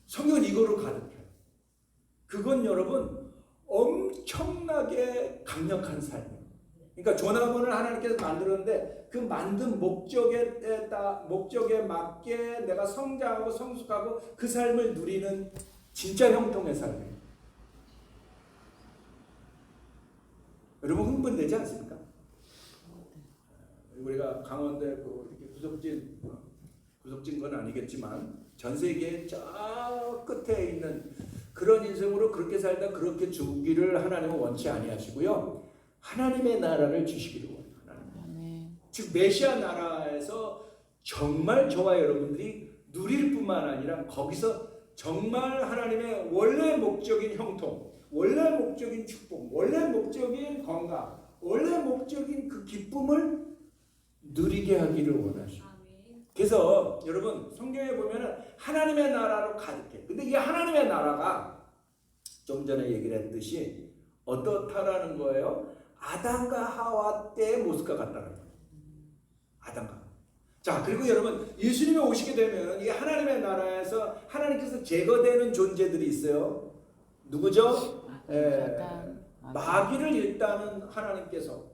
성경은 이거로 가르쳐요. 그건 여러분 엄청나게 강력한 삶이에요. 그러니까 조나단을 하나님께서 만들었는데 그 만든 목적에 맞게 내가 성장하고 성숙하고 그 삶을 누리는 진짜 형통의 삶이에요. 여러분 흥분되지 않습니까? 우리가 강원도에 이렇게 구석진 건 아니겠지만 전 세계 저 끝에 있는 그런 인생으로 그렇게 살다 그렇게 죽기를 하나님은 원치 아니하시고요. 하나님의 나라를 주시기를 원해요. 즉 메시아 나라에서 정말 저와 여러분들이 누릴 뿐만 아니라 거기서 정말 하나님의 원래 목적인 형통, 원래 목적인 축복, 원래 목적인 건강, 원래 목적인 그 기쁨을 누리게 하기를 원하십니다. 그래서 여러분 성경에 보면은 하나님의 나라로 가득해. 근데 이 하나님의 나라가 좀 전에 얘기를 했듯이 어떻다라는 거예요? 아담과 하와 때의 모습과 같다는 거예요. 아담과. 자, 그리고 여러분 예수님이 오시게 되면 이 하나님의 나라에서 하나님께서 제거되는 존재들이 있어요. 누구죠? 마귀를 일단은 하나님께서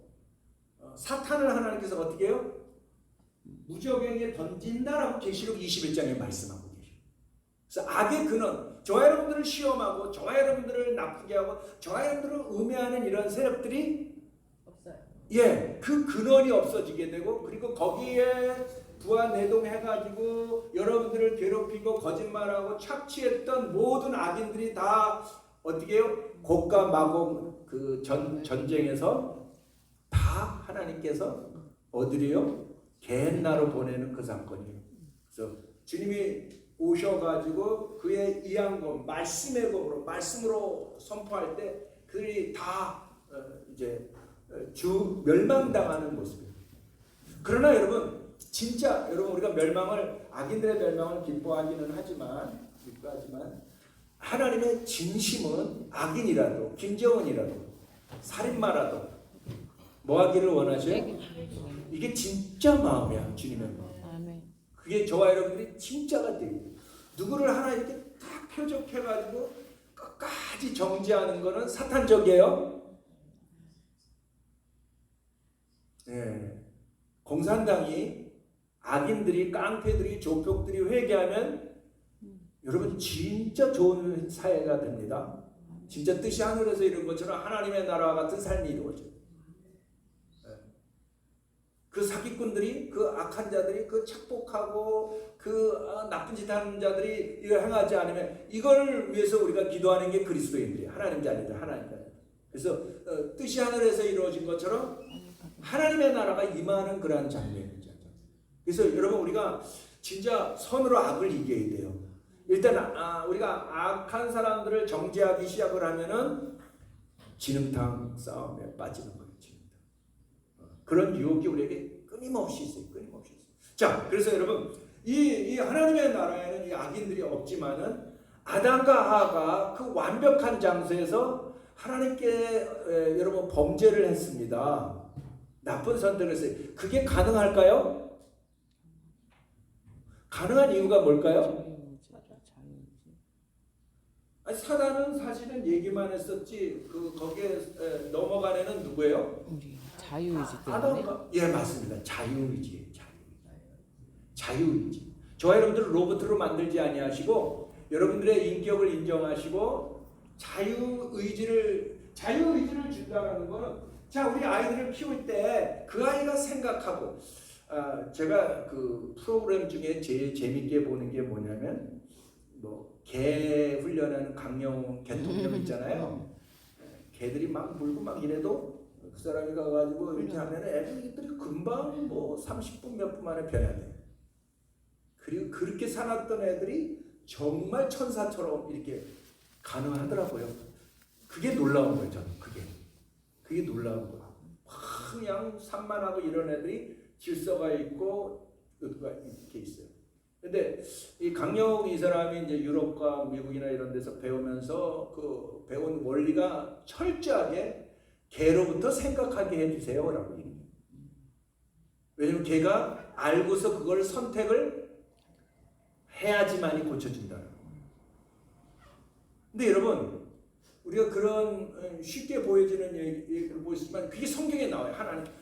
사탄을 하나님께서 어떻게 해요? 무저갱에 던진다라고 계시록 21장에 말씀하고 계셔요. 그래서 악의 근원, 저와 여러분들을 시험하고 저와 여러분들을 나쁘게 하고 저와 여러분들을 음해하는 이런 세력들이 없어요. 그 근원이 없어지게 되고 그리고 거기에 부하내동해가지고 여러분들을 괴롭히고 거짓말하고 착취했던 모든 악인들이 다 어떻게 해요? 곡과 마곡 그 전쟁에서 다 하나님께서 어디래요? 겟나로 보내는 그 사건이에요. 그래서 주님이 오셔가지고 그의 이양검, 말씀의 검으로 말씀으로 선포할 때 그들이 다 이제 멸망당하는 모습이에요. 그러나 여러분 진짜 여러분 우리가 악인들의 멸망을 기뻐하기는 하지만 하나님의 진심은 악인이라도 김정은이라도 살인마라도 뭐 하기를 원하셔요? 이게 진짜 마음이야. 주님의 마음. 그게 저와 여러분들이 진짜가 돼요. 누구를 하나 이렇게 딱 표적해가지고 끝까지 정지하는 거는 사탄적이에요. 공산당이 악인들이 깡패들이 조폭들이 회개하면 여러분 진짜 좋은 사회가 됩니다. 진짜 뜻이 하늘에서 이룬 것처럼 하나님의 나라와 같은 삶이 이루어져요. 그 사기꾼들이 그 악한 자들이 그 착복하고 그 나쁜 짓 하는 자들이 이걸 행하지 않으면 이걸 위해서 우리가 기도하는 게 그리스도인들이에요. 하나님 자녀들, 하나님 자녀들. 그래서 뜻이 하늘에서 이루어진 것처럼 하나님의 나라가 임하는 그러한 장면이죠. 그래서 여러분 우리가 진짜 선으로 악을 이겨야 돼요. 일단 우리가 악한 사람들을 정죄하기 시작을 하면은 진흙탕 싸움에 빠지는 거예요. 그런 유혹이 우리에게 끊임없이 있어요. 자, 그래서 여러분 이 하나님의 나라에는 이 악인들이 없지만은 아담과 하와가 그 완벽한 장소에서 하나님께 여러분 범죄를 했습니다. 나쁜 선택을 했어요. 그게 가능할까요? 가능한 이유가 뭘까요? 아니, 사단은 사실은 얘기만 했었지 거기에 넘어간 애는 누구예요? 우리 자유의지 때문에. 예, 맞습니다. 자유의지. 저와 여러분들을 로봇으로 만들지 아니하시고 여러분들의 인격을 인정하시고 자유의지를 준다는 거는 자 우리 아이들을 키울 때 그 아이가 생각하고 제가 그 프로그램 중에 제일 재밌게 보는 게 뭐냐면 개 훈련하는 강령 개통령 있잖아요. 개들이 막 물고 막 이래도 그 사람이 가가지고 이렇게 하면 애들이 금방 30분 몇 분 만에 변해야 돼. 그리고 그렇게 살았던 애들이 정말 천사처럼 이렇게 가능하더라고요. 그게 놀라운 거예요. 저는 그게 놀라운 거예요. 그냥 산만하고 이런 애들이 질서가 있고 이렇게 있어요. 근데 이 강력 이 사람이 이제 유럽과 미국이나 이런 데서 배우면서 그 배운 원리가 철저하게 걔로부터 생각하게 해주세요라고 얘기해요. 왜냐면 걔가 알고서 그걸 선택을 해야지만이 고쳐진다는 거예요. 근데 여러분, 우리가 그런 쉽게 보여지는 얘기를 보시지만 그게 성경에 나와요.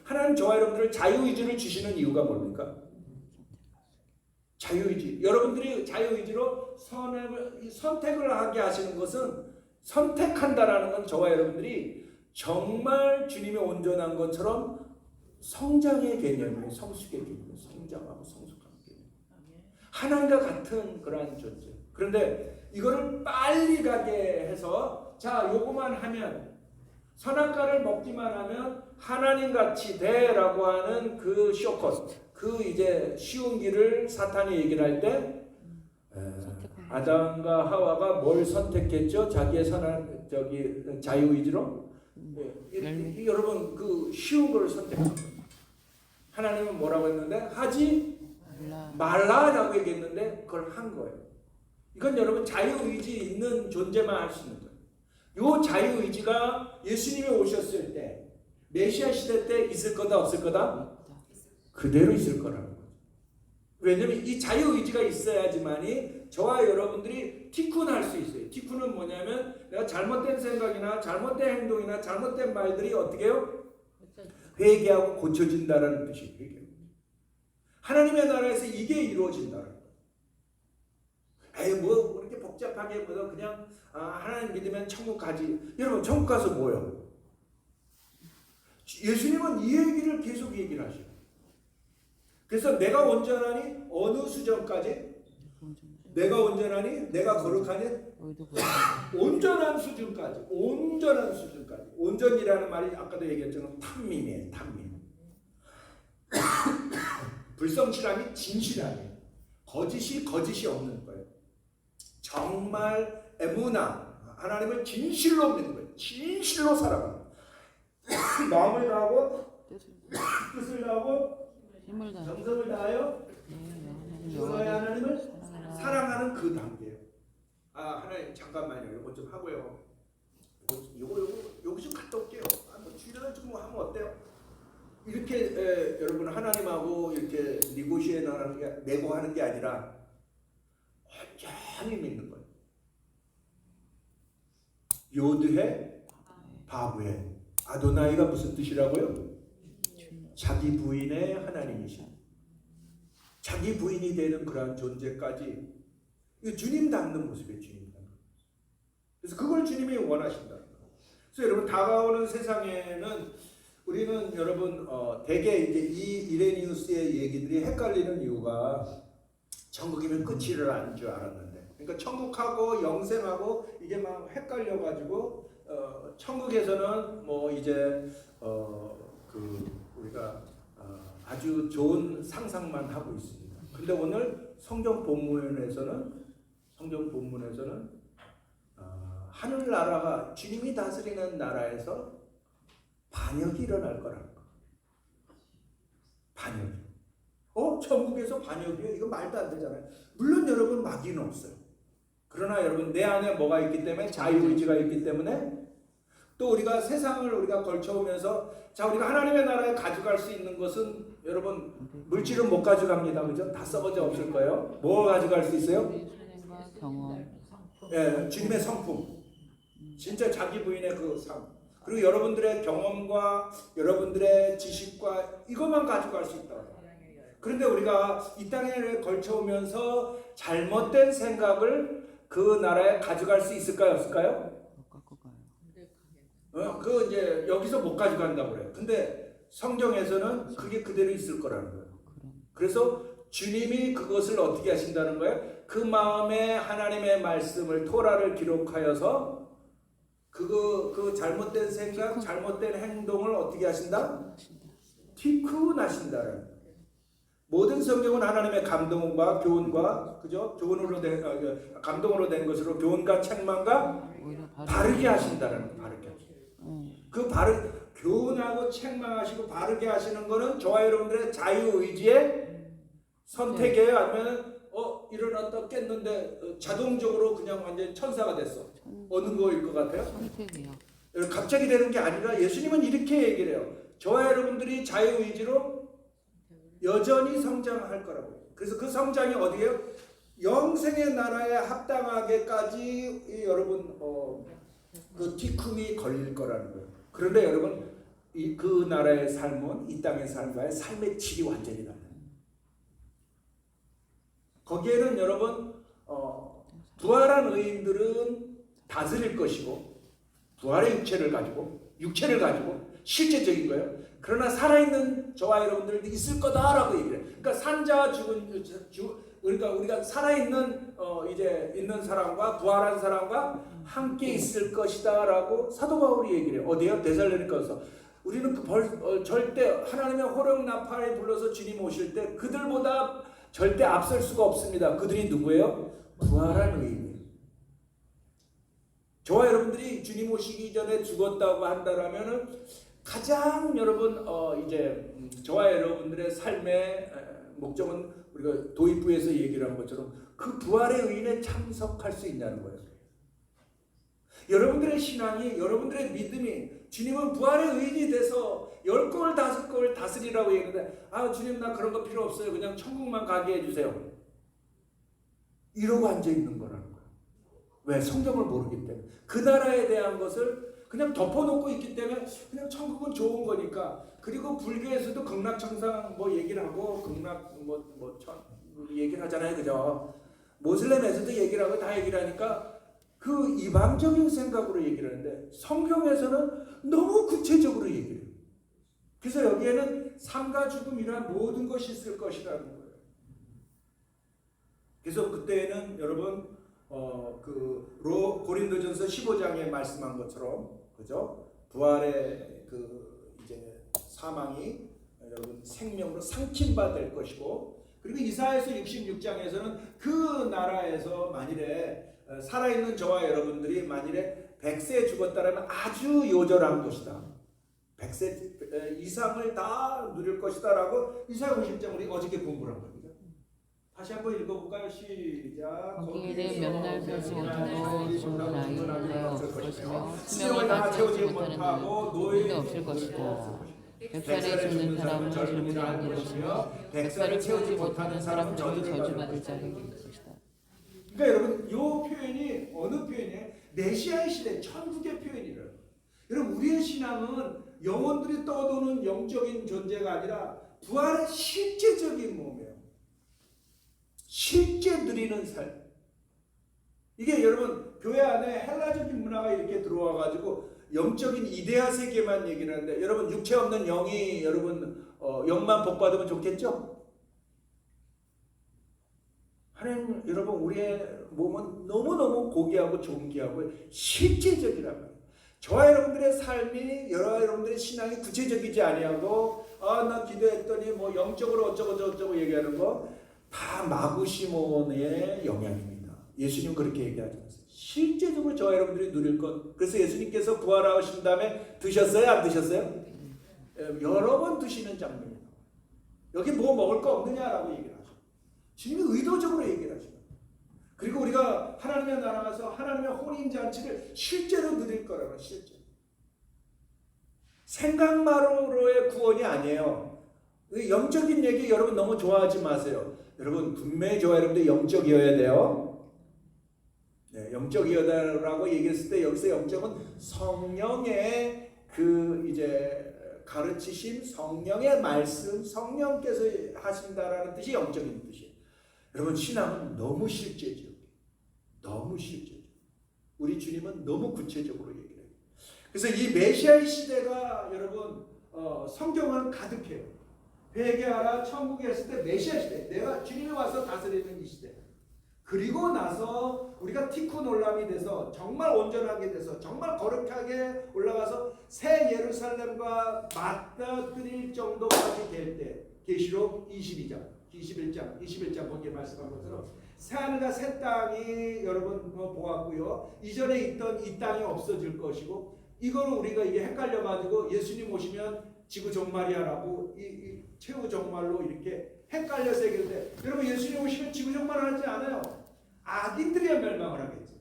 하나님 저와 여러분들을 자유의지를 주시는 이유가 뭡니까? 자유의지. 여러분들이 자유의지로 선택을 하게 하시는 것은, 선택한다라는 건 저와 여러분들이 정말 주님의 온전한 것처럼 성장의 개념이에요. 성숙의 개념이에요. 성장하고 성숙하는 개념. 하나님과 같은 그러한 존재. 그런데 이거를 빨리 가게 해서, 자, 요거만 하면, 선악과를 먹기만 하면 하나님같이 돼라고 하는 그 쇼컷, 그 이제 쉬운 길을 사탄이 얘기를 할 때, 아담과 하와가 뭘 선택했죠? 자기의 자유의지로? 여러분, 그 쉬운 걸 선택한 거예요. 하나님은 뭐라고 했는데? 하지 말라라고 얘기했는데 그걸 한 거예요. 이건 여러분 자유의지 있는 존재만 할 수 있는 거예요. 이 자유의지가 예수님이 오셨을 때, 메시아 시대 때 있을 거다 없을 거다? 그대로 있을 거라는 거죠. 왜냐하면 이 자유의지가 있어야지만이 저와 여러분들이 티쿤할 수 있어요. 티쿤은 뭐냐면 내가 잘못된 생각이나 잘못된 행동이나 잘못된 말들이 어떻게 해요? 회개하고 고쳐진다라는 뜻이에요. 회개. 하나님의 나라에서 이게 이루어진다는 거예요. 에이 뭐 그렇게 복잡하게 뭐 그냥 하나님 믿으면 천국 가지. 여러분 천국 가서 뭐요? 예수님은 이 얘기를 계속 얘기를 하셔요. 그래서 내가 온전하니 어느 수준까지? 내가 온전하니 내가 거룩하니 온전한 수준까지. 온전한 수준까지. 온전이라는 말이 아까도 얘기했잖아요. 탐민이에요. 탐민. 불성실함이 진실함이에요. 거짓이 없는 거예요. 정말 에무나, 하나님을 진실로 믿는 거예요. 진실로 살아가는 거예요. 마음을 다하고 뜻을 다하고 정성을 다하여 하나님을 사랑하는 그 단계예요. 하나님 잠깐만요. 이거 좀 하고요. 여기 좀 갔다 올게요. 뭐 주일날 좀 하면 어때요? 이렇게 여러분 하나님하고 이렇게 내고하는 게 아니라 온전히 믿는 거예요. 요드해 바브해. 아도나이가 무슨 뜻이라고요? 자기 부인의 하나님이신, 자기 부인이 되는 그러한 존재까지, 주님 닮는 모습이에요. 주님 닮는. 그래서 그걸 주님이 원하신다는 거예요. 그래서 여러분 다가오는 세상에는 우리는 여러분 대개 이제 이 이레니우스의 얘기들이 헷갈리는 이유가 천국이면 끝이를 안 줄 알았는데, 그러니까 천국하고 영생하고 이게 막 헷갈려가지고 천국에서는 뭐 이제 우리가 아주 좋은 상상만 하고 있습니다. 근데 오늘 성경 본문에서는 하늘나라가 주님이 다스리는 나라에서 반역이 일어날 거라는 거. 반역이. 천국에서 반역이요? 이거 말도 안 되잖아요. 물론 여러분 마귀는 없어요. 그러나 여러분 내 안에 뭐가 있기 때문에, 자유의지가 있기 때문에, 또 우리가 세상을 우리가 걸쳐오면서 자 우리가 하나님의 나라에 가져갈 수 있는 것은 여러분 물질은 못 가져갑니다. 그죠? 다 썩어져 없을 거예요. 뭐 가져갈 수 있어요? 경험. 예, 주님의 성품. 진짜 자기 부인의 그 삶. 그리고 여러분들의 경험과 여러분들의 지식과 이것만 가져갈 수 있다. 그런데 우리가 이 땅에 걸쳐오면서 잘못된 생각을 그 나라에 가져갈 수 있을까요? 없을까요? 그 이제 여기서 못 가져간다고 그래요. 근데 성경에서는 그게 그대로 있을 거라는 거예요. 그래서 주님이 그것을 어떻게 하신다는 거예요? 그 마음에 하나님의 말씀을, 토라를 기록하여서 그 잘못된 생각, 잘못된 행동을 어떻게 하신다? 티쿤하신다는 거예요. 모든 성경은 하나님의 감동과 교훈과 그죠? 교훈으로 된 감동으로 된 것으로 교훈과 책망과 오히려 바르게 하신다는 거, 바르게 하신다. 그 교훈하고 책망하시고 바르게 하시는 거는 저와 여러분들의 자유 의지의 선택이에요. 아니면 일어났다 깼는데 자동적으로 그냥 완전 천사가 됐어. 어느 거일 것 같아요? 선택이요. 갑자기 되는 게 아니라 예수님은 이렇게 얘기를 해요. 저와 여러분들이 자유 의지로 여전히 성장할 거라고. 그래서 그 성장이 어디예요? 영생의 나라에 합당하게까지 여러분 그 뒤꿈이 걸릴 거라는 거예요. 그런데 여러분 그 나라의 삶은 이 땅의 삶과의 삶의 질이 완전히 달라요. 거기에는 여러분 부활한 의인들은 다스릴 것이고 부활의 육체를 가지고 실제적인 거예요. 그러나 살아있는 저와 여러분들도 있을 거다라고 얘기를 해요. 그러니까 산자와 그러니까 우리가 살아있는 이제 있는 사람과 부활한 사람과 함께 있을 것이다라고 사도 바울이 얘기를 해요. 어디요? 데살로니가서. 우리는 절대 하나님의 호령 나팔에 불러서 주님 오실 때 그들보다 절대 앞설 수가 없습니다. 그들이 누구예요? 부활한 의인이에요. 저와 여러분들이 주님 오시기 전에 죽었다고 한다라면은 가장 여러분 이제 저와 여러분들의 삶의 목적은 우리가 도입부에서 얘기를 한 것처럼 그 부활의 의인에 참석할 수 있냐는 거예요. 여러분들의 신앙이, 여러분들의 믿음이 주님은 부활의 의인이 돼서 10걸 5걸 다스리라고 얘기하는데 주님 나 그런 거 필요 없어요. 그냥 천국만 가게 해주세요. 이러고 앉아있는 거라는 거예요. 왜? 성경을 모르기 때문에. 그 나라에 대한 것을 그냥 덮어놓고 있기 때문에 그냥 천국은 좋은 거니까. 그리고 불교에서도 극락천상 뭐 얘기를 하고 극락 얘기를 하잖아요. 그죠? 모슬렘에서도 얘기를 하고 다 얘기를 하니까 그 이방적인 생각으로 얘기를 하는데 성경에서는 너무 구체적으로 얘기를 해요. 그래서 여기에는 삶과 죽음이란 모든 것이 있을 것이라는 거예요. 그래서 그때는 여러분 고린도전서 15장에 말씀한 것처럼 그죠? 부활의 그 이제 사망이 여러분 생명으로 상침받을 것이고 그리고 이사야서 66장에서는 그 나라에서 만일에 살아있는 저와 여러분들이 만일에 100세 죽었다라면 아주 요절한 것이다. 100세 이상을 다 누릴 것이다 라고 이사야 50장 우리 어저께 공부를 한 겁니다. 다시 한번 읽어볼까요? 시작. 거기에 몇날 살지 못하고 죽는 아이는 없을 것이며 수명을 다 채우지 못하는 노인도 없을 것이다. 100살에 죽는 사람은 질문이 없는 것이며 100살을 채우지 못하는 사람들도 저주받을 자가 될 것이다. 그러니까 여러분 이 표현이 어느 표현이에요? 메시아의 시대 천국의 표현이래요. 여러분 우리의 신앙은 영혼들이 떠도는 영적인 존재가 아니라 부활의 실제적인 몸이에요. 실제 누리는 삶. 이게 여러분 교회 안에 헬라적인 문화가 이렇게 들어와 가지고 영적인 이데아 세계만 얘기를 하는데 여러분 육체 없는 영이 여러분 영만 복 받으면 좋겠죠? 하나님 여러분 우리의 몸은 너무너무 고귀하고 존귀하고 실제적이란 말이에요. 저와 여러분들의 삶이 여러분들의 신앙이 구체적이지 아니하고 나 기도했더니 뭐 영적으로 어쩌고 얘기하는 거 다 마구시몬의 영향입니다. 예수님 그렇게 얘기하지 않았어요. 실제적으로 저와 여러분들이 누릴 것. 그래서 예수님께서 부활하신 다음에 드셨어요? 안 드셨어요? 여러 번 드시는 장면이에요. 여기 뭐 먹을 거 없느냐라고 얘기를 하죠. 주님이 의도적으로 얘기를 하죠. 그리고 우리가 하나님의 나라 가서 하나님의 혼인잔치를 실제로 누릴 거라고 실제. 생각만으로의 구원이 아니에요. 영적인 얘기 여러분 너무 좋아하지 마세요. 여러분 분명히 저와 여러분들 영적이어야 돼요. 네, 영적이어야라고 얘기했을 때 여기서 영적은 성령의 그 이제 가르치심, 성령의 말씀, 성령께서 하신다라는 뜻이 영적인 뜻이에요. 여러분 신앙은 너무 실제죠. 너무 실제죠. 우리 주님은 너무 구체적으로 얘기해요. 그래서 이 메시아의 시대가 여러분 성경은 가득해요. 회개하라 천국에 있을 때 메시아 시대, 내가 주님이 와서 다스리는 이 시대. 그리고 나서 우리가 티쿠 놀람이 돼서 정말 온전하게 돼서 정말 거룩하게 올라가서 새 예루살렘과 맞닥뜨릴 정도까지 될 때 계시록 22장 21장 거기에 말씀한 것처럼 새하늘과 새 땅이 여러분 보았고요. 이전에 있던 이 땅이 없어질 것이고 이거를 우리가 이게 헷갈려 가지고 예수님 오시면 지구 종말이야라고 이 최후 종말로 이렇게 헷갈려서 얘기하는데 여러분 예수님 오시면 지구 종말을 하지 않아요. 악인들이야 멸망을 하겠지.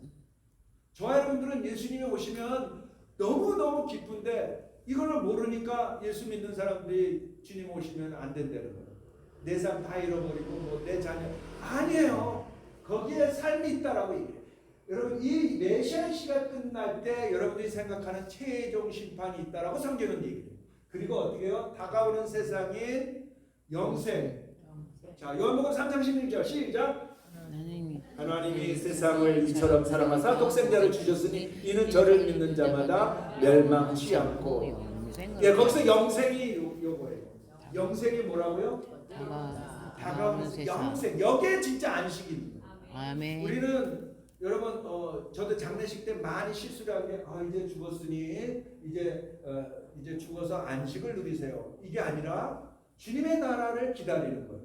저와 여러분들은 예수님이 오시면 너무너무 기쁜데 이걸 모르니까 예수 믿는 사람들이 주님 오시면 안 된다는 거예요. 내 삶 다 잃어버리고 뭐 내 자녀 아니에요. 거기에 삶이 있다라고 얘기해요. 여러분 이 메시아 시가 끝날 때 여러분들이 생각하는 최종 심판이 있다라고 성경은 얘기해요. 그리고 어떻게 해요? 다가오는 세상인 영생. 자, 요한복음 3장 16절 시작. 하나님이 세상을 이처럼 사랑하사 독생자를 주셨으니 이는 저를 믿는 자마다 멸망치 않고. 예, 거기서 영생이 요거예요. 영생이 뭐라고요? 다가오는 영생. 여기에 진짜 안식입니다. 아멘. 우리는 여러분 저도 장례식 때 많이 실수를 한 게 이제 죽었으니 이제 죽어서 안식을 누리세요. 이게 아니라 주님의 나라를 기다리는 거예요.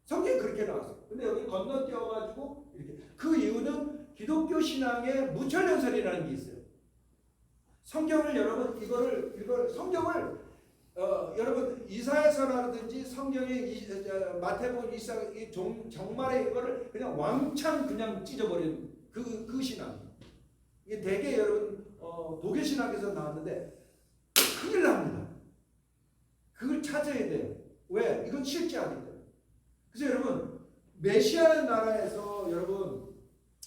성경이 그렇게 나왔어요. 근데 여기 건너뛰어가지고 이렇게 그 이유는 기독교 신앙의 무천연설이라는 게 있어요. 성경을 여러분 이걸 성경을 여러분 이사야서라든지 성경의 마태복음 이 정말의 이거를 그냥 왕창 그냥 찢어버린 그 신앙. 이게 대개 여러분 도교 신학에서 나왔는데 큰일 납니다. 그걸 찾아야 돼요. 왜? 이건 실제 아니다. 그래서 여러분 메시아 나라에서 여러분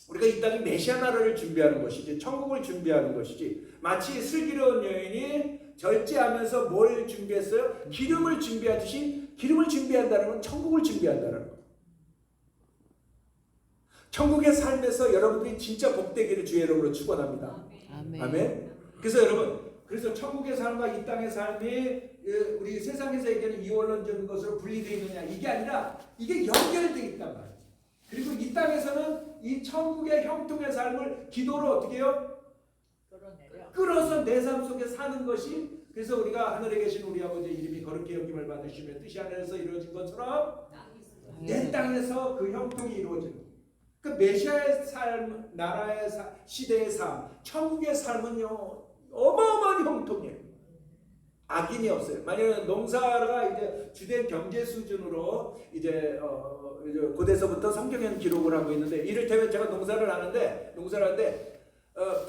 우리가 이 땅에 메시아 나라를 준비하는 것이지 천국을 준비하는 것이지 마치 슬기로운 여인이 절제하면서 뭘 준비했어요? 기름을 준비하듯이 기름을 준비한다는 건 천국을 준비한다는 거예요. 천국의 삶에서 여러분들이 진짜 복되기를 주의 이름으로 축원합니다. 아멘. 아멘. 그래서 여러분 그래서 천국의 삶과 이 땅의 삶이 우리 세상에서 얘기하는 이원론적인 것으로 분리되어 있느냐 이게 아니라 이게 연결되어 있단 말이에요. 그리고 이 땅에서는 이 천국의 형통의 삶을 기도로 어떻게 해요? 끌어서 내 삶 속에 사는 것이 그래서 우리가 하늘에 계신 우리 아버지 이름이 거룩히 여김을 받으시며 뜻이 하늘에서 이루어진 것처럼 내 땅에서 그 형통이 이루어지는 거예요. 그 메시아의 삶, 나라의 시대의 삶, 천국의 삶은요 어마어마한 형통이에요. 악인이 없어요. 만약에 농사가 이제 주된 경제 수준으로 이제 고대서부터 성경에는 기록을 하고 있는데 이를테면 제가 농사를 하는데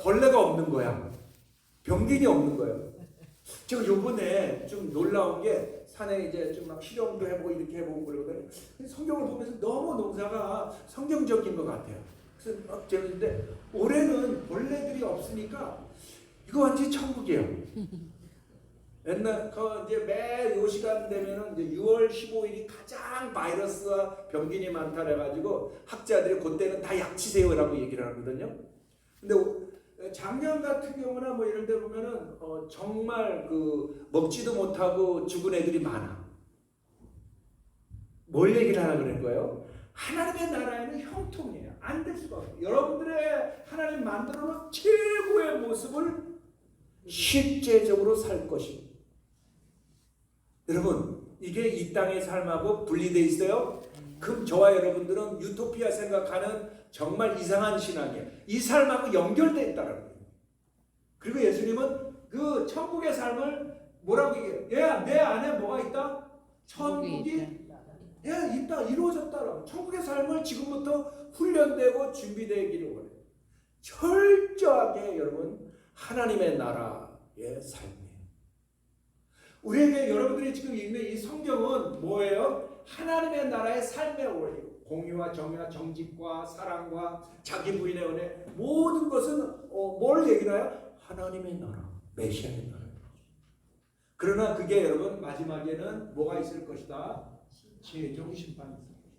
벌레가 없는 거야. 병균이 없는 거예요. 제가 요번에 좀 놀라운 게 산에 이제 좀 막 실험도 해보고 이렇게 해보고 그러거든요. 성경을 보면서 너무 농사가 성경적인 것 같아요. 그래서 막 재밌는데 올해는 벌레들이 없으니까 이거 완전히 천국이에요. 옛날 이제 매 요 시간 되면은 이제 6월 15일이 가장 바이러스와 병균이 많다 그래가지고 학자들이 그때는 다 약치세요라고 얘기를 하거든요. 근데 작년 같은 경우나 뭐 이런 데 보면은 정말 그 먹지도 못하고 죽은 애들이 많아. 뭘 얘기를 하나 그런 거예요? 하나님의 나라에는 형통이에요. 안 될 수가 없어요. 여러분들의 하나님 만들어 놓은 최고의 모습을 실제적으로 살 것입니다. 여러분 이게 이 땅의 삶하고 분리되어 있어요. 그럼 저와 여러분들은 유토피아 생각하는 정말 이상한 신앙이에요. 이 삶하고 연결되어 있다는 거예요. 그리고 예수님은 그 천국의 삶을 뭐라고 얘기해요? 얘야 내 안에 뭐가 있다? 천국이 있다 이루어졌다라고. 천국의 삶을 지금부터 훈련되고 준비되기를 원해요. 철저하게 여러분 하나님의 나라의 삶이에요. 우리에게 여러분들이 지금 읽는 이 성경은 뭐예요? 하나님의 나라의 삶의 원리, 공의와 정의와 정직과 사랑과 자기 부인의 은혜 모든 것은 뭘 얘기나요? 하나님의 나라, 메시아의 나라. 그러나 그게 여러분 마지막에는 뭐가 있을 것이다? 최종 심판이 있을 것이다.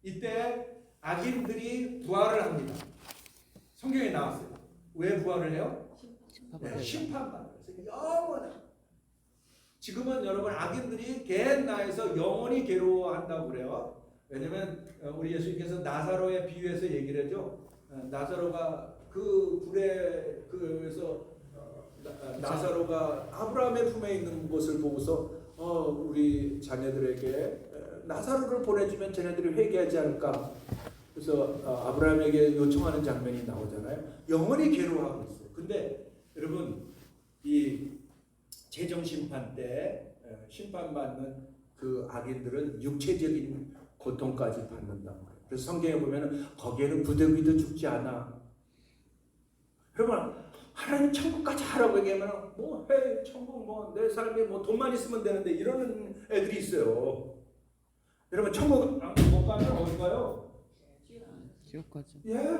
이때 악인들이 부활을 합니다. 성경에 나왔어요. 왜 부활을 해요? 심판받아요. 영원한. 지금은 여러분 악인들이 겟나에서 영원히 괴로워한다고 그래요. 왜냐면 우리 예수님께서 나사로의 비유해서 얘기를 하죠. 나사로가 그 불에 그래서 나사로가 아브라함의 품에 있는 것을 보고서 우리 자녀들에게 나사로를 보내주면 쟤네들이 회개하지 않을까. 그래서 아브라함에게 요청하는 장면이 나오잖아요. 영원히 괴로워하고 있어요. 근데 여러분 이 최종 심판 때 심판받는 그 악인들은 육체적인 고통까지 받는다. 그래서 성경에 보면 거기에는 부득이도 죽지 않아. 그러면 하나님 천국까지 하라고 얘기하면 뭐해 천국 뭐 내 삶에 뭐 돈만 있으면 되는데 이러는 애들이 있어요. 여러분 천국 못 가면 어디 가요? 지옥 가죠. 예,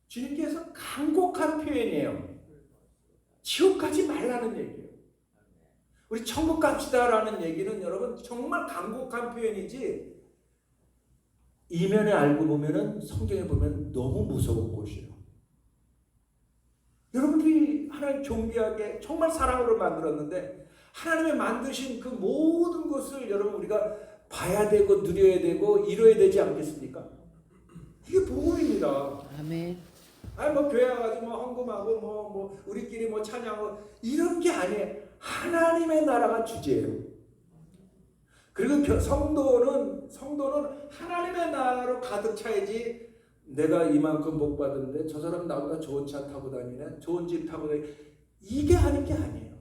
주님께서 간곡한 표현이에요. 지옥 가지 말라는 얘기예요. 우리 천국 갑시다라는 얘기는 여러분 정말 간곡한 표현이지 이면에 알고 보면은 성경에 보면 너무 무서운 곳이에요. 여러분들이 하나님 존귀하게 정말 사랑으로 만들었는데 하나님의 만드신 그 모든 것을 여러분 우리가 봐야 되고 누려야 되고 이뤄야 되지 않겠습니까? 이게 복음입니다. 아멘. 아니 뭐 교회 와가지고 뭐 헌금하고 뭐 우리끼리 뭐 찬양하고 이런 게 아니에요. 하나님의 나라가 주제예요. 그리고 성도는 하나님의 나라로 가득 차야지. 내가 이만큼 복 받았는데 저 사람 나보다 좋은 차 타고 다니네, 좋은 집 타고 다니네. 이게 하는 게 아니에요.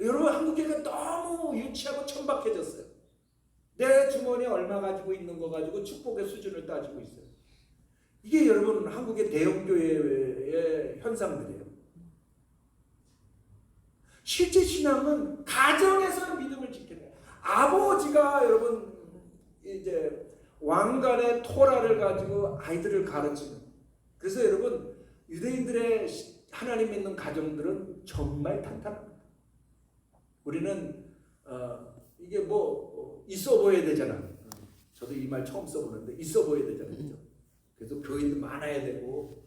여러분 한국교회가 너무 유치하고 천박해졌어요. 내 주머니에 얼마 가지고 있는 거 가지고 축복의 수준을 따지고 있어요. 이게 여러분 한국의 대형교회의 현상들이에요. 실제 신앙은 가정에서 믿음을 지켜야 돼요. 아버지가 여러분 이제 왕관의 토라를 가지고 아이들을 가르치는. 그래서 여러분 유대인들의 하나님 믿는 가정들은 정말 탄탄합니다. 우리는 이게 뭐 있어 보여야 되잖아. 저도 이 말 처음 써보는데 있어 보여야 되잖아요. 그렇죠? 그래서 교인도 많아야 되고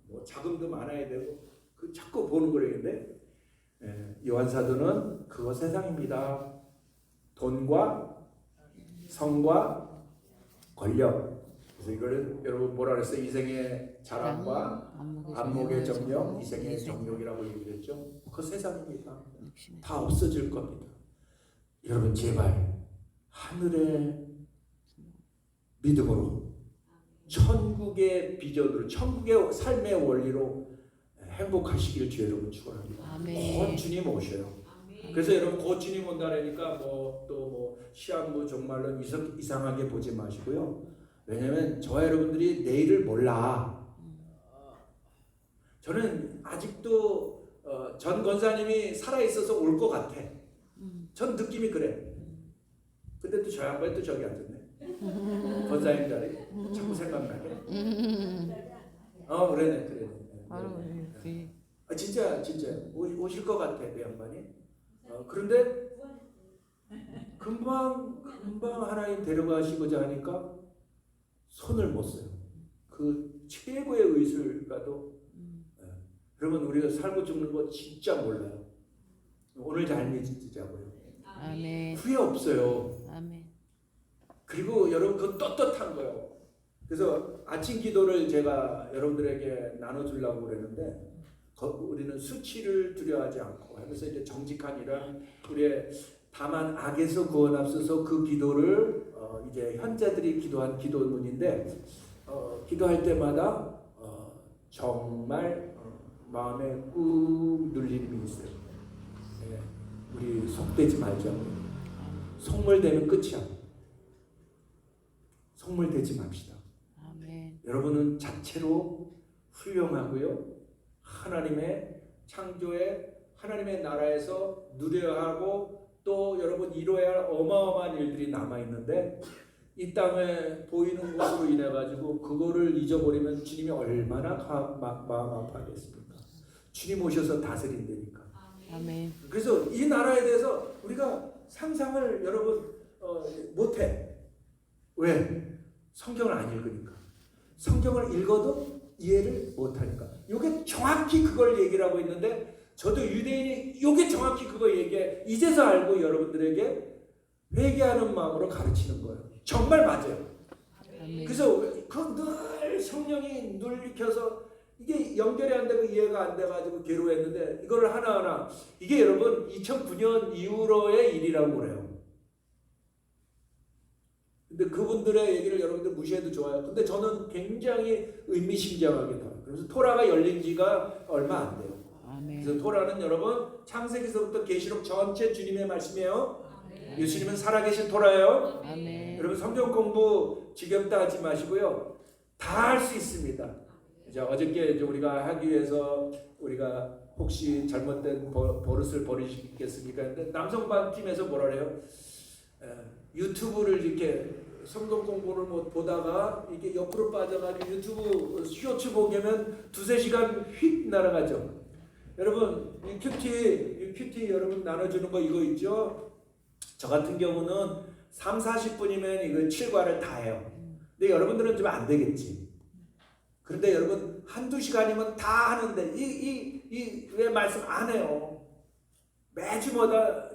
뭐 자금도 많아야 되고 그 자꾸 보는 거라는데 요한사도는 그거 세상입니다. 돈과 성과 권력. 그래서 이거를 여러분 뭐라 그랬어요? 이생의 자랑과 안목의 정력, 이생의 정력이라고 얘기했죠. 그 세상입니다. 다 없어질 겁니다. 여러분 제발 하늘의 믿음으로 천국의 비전으로 천국의 삶의 원리로 행복하시길 주 여러분 축원합니다. 곧 주님 오셔요. 그래서 여러분 곧 주님 온다라니까 뭐 시한부 종말론 이상하게 보지 마시고요. 왜냐하면 저와 여러분들이 내일을 몰라. 저는 아직도 전 권사님이 살아 있어서 올 것 같아. 전 느낌이 그래. 근데 또 저 양반이 또 저기 앉았네. 권사님 자리 자꾸 생각나게. 그래. 바로 진짜 오실 것 같아 그 양반이. 그런데 금방 하나님 데려가시고자 하니까 손을 못 써요. 그 최고의 의술가도 여러분 우리가 살고 죽는 거 진짜 몰라요. 오늘 잘 믿으자고요. 아멘. 후회 없어요. 아멘. 그리고 여러분 그 떳떳한 거예요. 그래서 아침 기도를 제가 여러분들에게 나눠주려고 그랬는데 우리는 수치를 두려워하지 않고 하면서 이제 정직한 일은 우리의 다만 악에서 구원하소서 그 기도를 이제 현자들이 기도한 기도문인데 기도할 때마다 정말 마음에 꾹 눌림이 있어요. 네, 우리 속되지 말자고. 속물되면 끝이야. 속물되지 맙시다. 아멘. 여러분은 자체로 훌륭하고요. 하나님의 창조의 하나님의 나라에서 누려야 하고 또 여러분 이뤄야 할 어마어마한 일들이 남아 있는데 이 땅에 보이는 것으로 인해 가지고 그거를 잊어버리면 주님이 얼마나 마음 아파하겠습니까? 주님 오셔서 다스린다니까. 아멘. 그래서 이 나라에 대해서 우리가 상상을 여러분 못해. 왜? 성경을 안 읽으니까. 성경을 읽어도 이해를 못하니까. 이게 정확히 그걸 얘기를 하고 있는데 저도 유대인이 이게 정확히 그거 얘기해. 이제서 알고 여러분들에게 회개하는 마음으로 가르치는 거예요. 정말 맞아요. 아멘. 그래서 그 늘 성령이 눌리켜서 이게 연결이 안 되고 이해가 안 돼가지고 괴로워했는데 이걸 하나하나 이게 여러분 2009년 이후로의 일이라고 그래요. 근데 그분들의 얘기를 여러분들 무시해도 좋아요. 근데 저는 굉장히 의미심장하게 봐요. 그래서 토라가 열린 지가 얼마 안 돼요. 아멘. 그래서 토라는 여러분 창세기서부터 계시록 전체 주님의 말씀이에요. 예수님은 살아계신 토라예요. 아멘. 여러분 성경 공부 지겹다 하지 마시고요. 다 할 수 있습니다. 이제 어저께 이제 우리가 하기 위해서 우리가 혹시 잘못된 버릇을 버리시겠습니까? 근데 남성반 팀에서 뭐라 그래요? 유튜브를 이렇게 성경 공부를 뭐 보다가 이게 옆으로 빠져가지고 유튜브 쇼츠 보게면 2-3시간 휙 날아가죠. 여러분 이 큐티 여러분 나눠주는 거 이거 있죠? 저 같은 경우는 30-40분이면 이거 7과를 다 해요. 근데 여러분들은 좀 안 되겠지. 그런데 여러분 1-2시간이면 다 하는데 왜 말씀 안 해요? 매주마다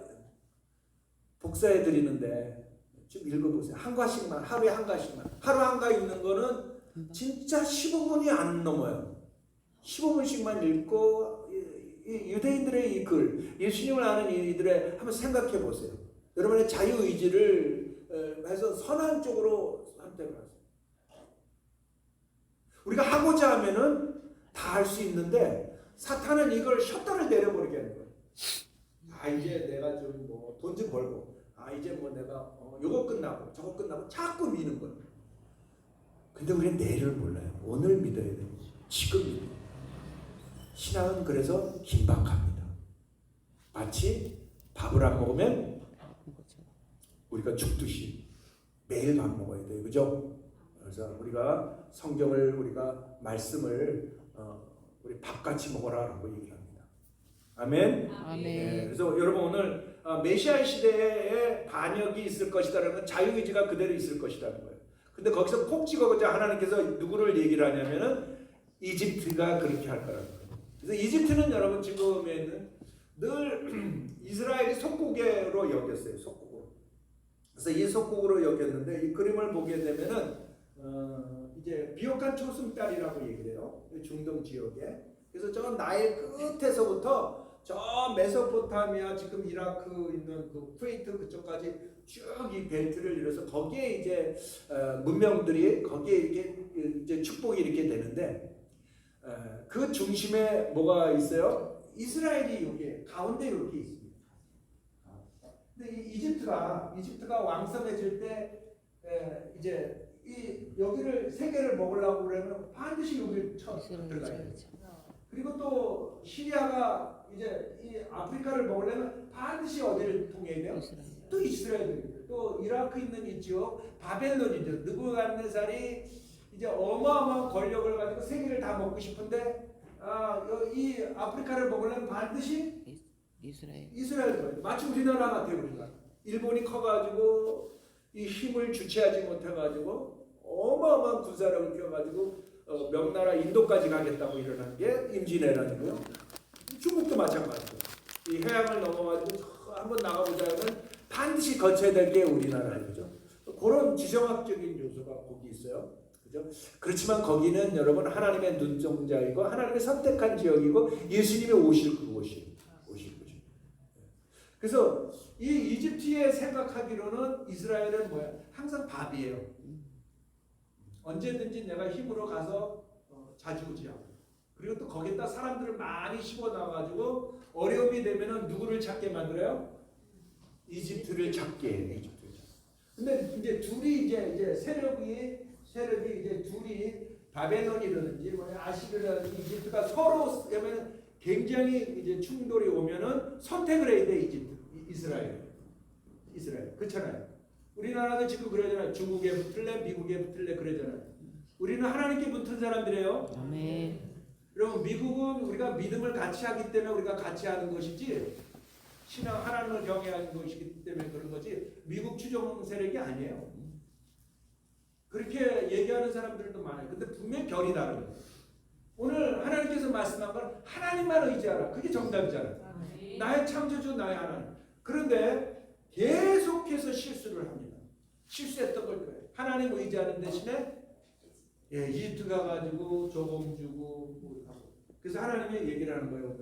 복사해 드리는데 좀 읽어보세요. 한 과씩만 하루에 한 과씩만 하루 한 과 읽는 거는 진짜 15분이 안 넘어요. 15분씩만 읽고 이 유대인들의 이 글, 예수님을 아는 이들의 한번 생각해 보세요. 여러분의 자유 의지를 해서 선한 쪽으로 선택을 하세요. 우리가 하고자 하면은 다 할 수 있는데 사탄은 이걸 셔터를 내려버리게 하는 거예요. 아 이제 내가 좀 뭐 돈 좀 벌고 아 이제 뭐 내가 요거 끝나고 저거 끝나고 자꾸 미는 거예요. 근데 우리는 내일을 몰라요. 오늘 믿어야 돼요. 지금 믿어야 돼요. 신앙은 그래서 긴박합니다. 마치 밥을 안 먹으면 우리가 죽듯이 매일 밥 먹어야 돼요. 그죠? 그래서 우리가 성경을 우리가 말씀을 우리 밥같이 먹어라라고 얘기를 합니다. 아멘. 아멘. 네, 그래서 여러분 오늘 메시아 시대에 반역이 있을 것이다라는 건 자유의지가 그대로 있을 것이라는 거예요. 근데 거기서 콕 찍어보자 하나님께서 누구를 얘기를 하냐면은 이집트가 그렇게 할 거라는 거예요. 그래서 이집트는 여러분 지금에는 늘 이스라엘이 속국으로 여겼어요. 속국으로. 그래서 이 속국으로 여겼는데 이 그림을 보게 되면은 이제 비옥한 초승달이라고 얘기를 해요. 중동 지역에. 그래서 저 나일 끝에서부터 저 메소포타미아 지금 이라크 있는 그 쿠웨이트 그쪽까지 쭉 이 벨트를 이뤄서 거기에 이제 문명들이 거기에 이렇게 이제 축복이 이렇게 되는데 그 중심에 뭐가 있어요? 이스라엘이 여기 가운데 이렇게 있습니다. 근데 이 이집트가 왕성해질 때 이제 이 여기를 세계를 먹으려고 그러면 반드시 여기를 들어가야 돼요. 그리고 또 시리아가 이제 이 아프리카를 먹으려면 반드시 어디를 통해야 돼요? 또 이스라엘입니다. 또 이라크 있는 이 지역 바벨론이죠. 느부갓네살이 이제 어마어마한 권력을 가지고 세계를 다 먹고 싶은데 이 아프리카를 먹으려면 반드시 이스라엘. 마치 우리나라 같아요. 우리가 일본이 커가지고 이 힘을 주체하지 못해가지고 어마어마한 군사력을 키워가지고 명나라 인도까지 가겠다고 일어난 게 임진왜란이고요. 중국도 마찬가지고 이 해양을 넘어가지고 한번 나가보자 하면 반드시 거쳐야 될 게 우리나라예요. 그죠? 그런 지정학적인 요소가 거기 있어요. 그죠? 그렇지만 거기는 여러분 하나님의 눈동자이고 하나님의 선택한 지역이고 예수님이 오실 그곳이 오실 곳입니다. 그래서 이 이집트에 생각하기로는 이스라엘은 뭐야? 항상 밥이에요. 언제든지 내가 힘으로 가서 자주우지하고 그리고 또 거기다 사람들을 많이 씹어놔가지고 어려움이 되면은 누구를 찾게 만들어요? 이집트를 찾게 해요. 근데 이제 둘이 이제 세력이 이제 둘이 바벨론이라든지 뭐 아시르라든지 이집트가 서로 그러면 굉장히 이제 충돌이 오면은 선택을 해야 돼. 이스라엘 그렇잖아요. 우리나라도 지금 그러잖아요. 중국에 붙을래 미국에 붙을래 그러잖아요. 우리는 하나님께 붙은 사람들이에요. 아멘. 여러분 미국은 우리가 믿음을 같이 하기 때문에 우리가 같이 하는 것이지 신앙 하나님을 경외하는 것이기 때문에 그런 거지 미국 추종 세력이 아니에요. 그렇게 얘기하는 사람들도 많아요. 근데 분명히 결이 다른 거예요. 오늘 하나님께서 말씀한 건 하나님만 의지하라. 그게 정답이잖아요. 나의 창조주 나의 하나님. 그런데 계속해서 실수를 합니다. 실수했던 걸 그래요. 하나님 의지하는 대신에 이집트 가가지고 조공 주고 하고. 그래서 하나님이 얘기를 하는 거예요.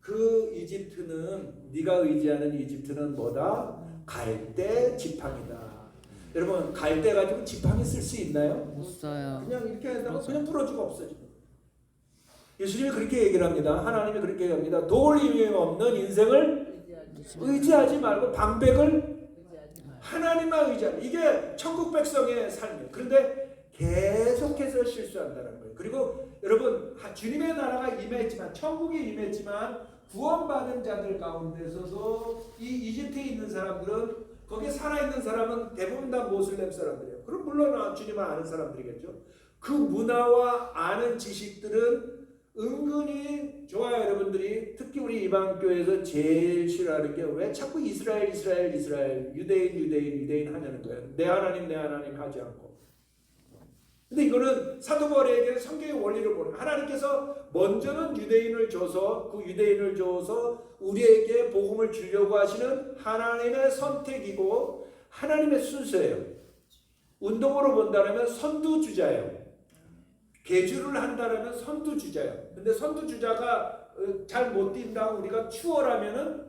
그 이집트는 네가 의지하는 이집트는 뭐다? 갈대 지팡이다. 여러분 갈대 가지고 지팡이 쓸 수 있나요? 못 써요. 그냥 이렇게 하다가 그렇죠. 그냥 부러지고 없어지고. 예수님이 그렇게 얘기를 합니다. 하나님이 그렇게 얘기합니다. 도울 힘이 없는 인생을 의지하지 말고 방백을 하나님만 의지하라. 이게 천국 백성의 삶이에요. 그런데 계속해서 실수한다는 거예요. 그리고 여러분 주님의 나라가 임했지만 천국이 임했지만 구원받은 자들 가운데서도 이 이집트에 있는 사람들은 거기에 살아있는 사람은 대부분 다 모슬렘 사람들이에요. 그럼 물론 주님을 아는 사람들이겠죠. 그 문화와 아는 지식들은 은근히 좋아요. 여러분들이 특히 우리 이방교회에서 제일 싫어하는 게 왜 자꾸 이스라엘 유대인 하냐는 거예요. 내 하나님 하지 않고. 근데 이거는 사도 바울에게는 성경의 원리를 보는 하나님께서 먼저는 유대인을 줘서 그 유대인을 줘서 우리에게 복음을 주려고 하시는 하나님의 선택이고 하나님의 순서예요. 운동으로 본다면 선두주자예요. 계주를 한다면 선두주자예요. 근데 선두주자가 잘 못 뛴다고 우리가 추월하면은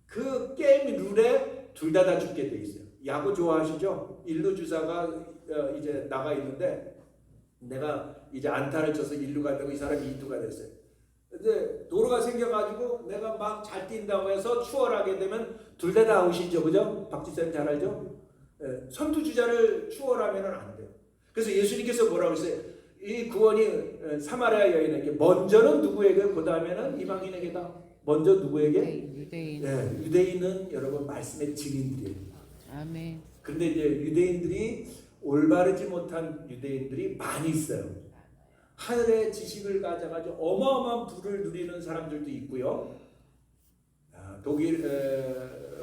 그 게임 룰에 둘 다 죽게 돼 있어요. 야구 좋아하시죠? 1루 주자가 이제 나가 있는데 내가 이제 안타를 쳐서 1루가 되고 이 사람이 2루가 됐어요. 근데 도로가 생겨가지고 내가 막 잘 뛴다고 해서 추월하게 되면 둘 다 아웃이죠, 그죠? 박지쌤 잘 알죠? 선두주자를 추월하면은 안 돼요. 그래서 예수님께서 뭐라고 했어요? 이 구원이 사마리아 여인에게 먼저는 누구에게 그 다음에는 이방인에게다. 먼저 누구에게? 유대인. 네, 유대인은 여러분 말씀의 증인들이에요. 아멘. 근데 이제 유대인들이 올바르지 못한 유대인들이 많이 있어요. 하늘의 지식을 가져가지고 어마어마한 부를 누리는 사람들도 있고요. 독일,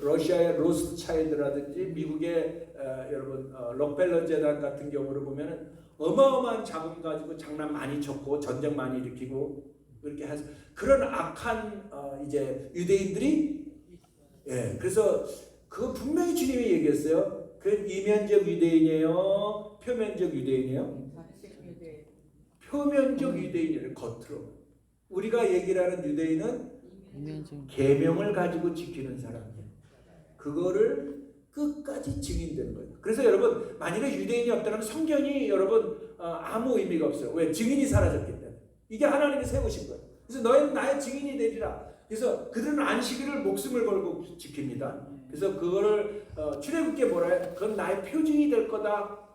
러시아의 로스차일드라든지 미국의 여러분 록펠러 재단 같은 경우를 보면은 어마어마한 자금 가지고 장난 많이 쳤고 전쟁 많이 일으키고 그렇게 해서 그런 악한 이제 유대인들이 그래서 그 분명히 주님이 얘기했어요. 그 이면적 유대인이에요, 표면적 유대인이에요. 표면적 유대인이에요. 겉으로 우리가 얘기를 하는 유대인은 계명을 가지고 지키는 사람이에요. 그거를 끝까지 증인되는 거예요. 그래서 여러분 만일에 유대인이 없다면 성경이 여러분 아무 의미가 없어요. 왜? 증인이 사라졌기 때문에. 이게 하나님이 세우신 거예요. 그래서 너희는 나의 증인이 되리라. 그래서 그들은 안식일을 목숨을 걸고 지킵니다. 그래서 그거를 출애굽기에 뭐라 해요? 그건 나의 표징이 될 거다.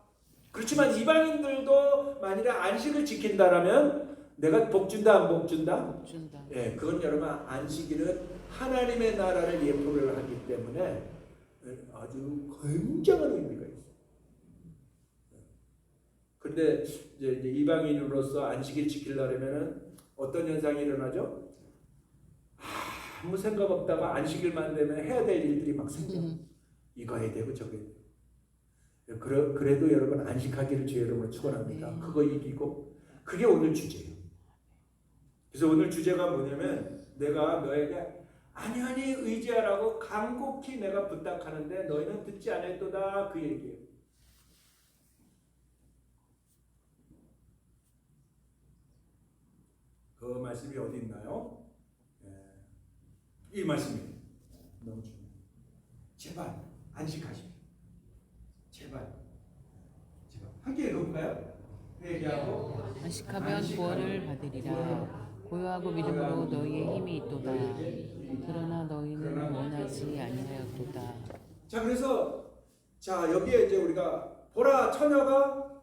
그렇지만 이방인들도 만일에 안식을 지킨다라면 내가 복 준다 안 복 준다? 복 준다. 예, 그건 여러분 안식일은 하나님의 나라를 예표를 하기 때문에 아주 굉장한 의미가 있어요. 그런데 이제 이방인으로서 안식일 지키려면은 어떤 현상이 일어나죠? 아무 생각 없다가 안식일만 되면 해야 될 일들이 막 생겨. 이거 해야 되고 저거 해야 되고. 그래도 여러분 안식하기를 주의 이름으로 축원합니다. 그거 이기고 그게 오늘 주제예요. 그래서 오늘 주제가 뭐냐면 내가 너에게 아니 의지하라고 간곡히 내가 부탁하는데 너희는 듣지 않았도다 그 얘기예요. 그 말씀이 어디 있나요? 이 말씀이 너무 중요해요. 제발 안식하십시오. 제발 함께 읽어볼까요? 회개하고 안식하면 구원을 받으리라. 고요하고 믿음으로 너희의 힘이 있도다. 그러나 너희는 원하지 아니하였도다. 자, 그래서 자 여기에 이제 우리가 보라 처녀가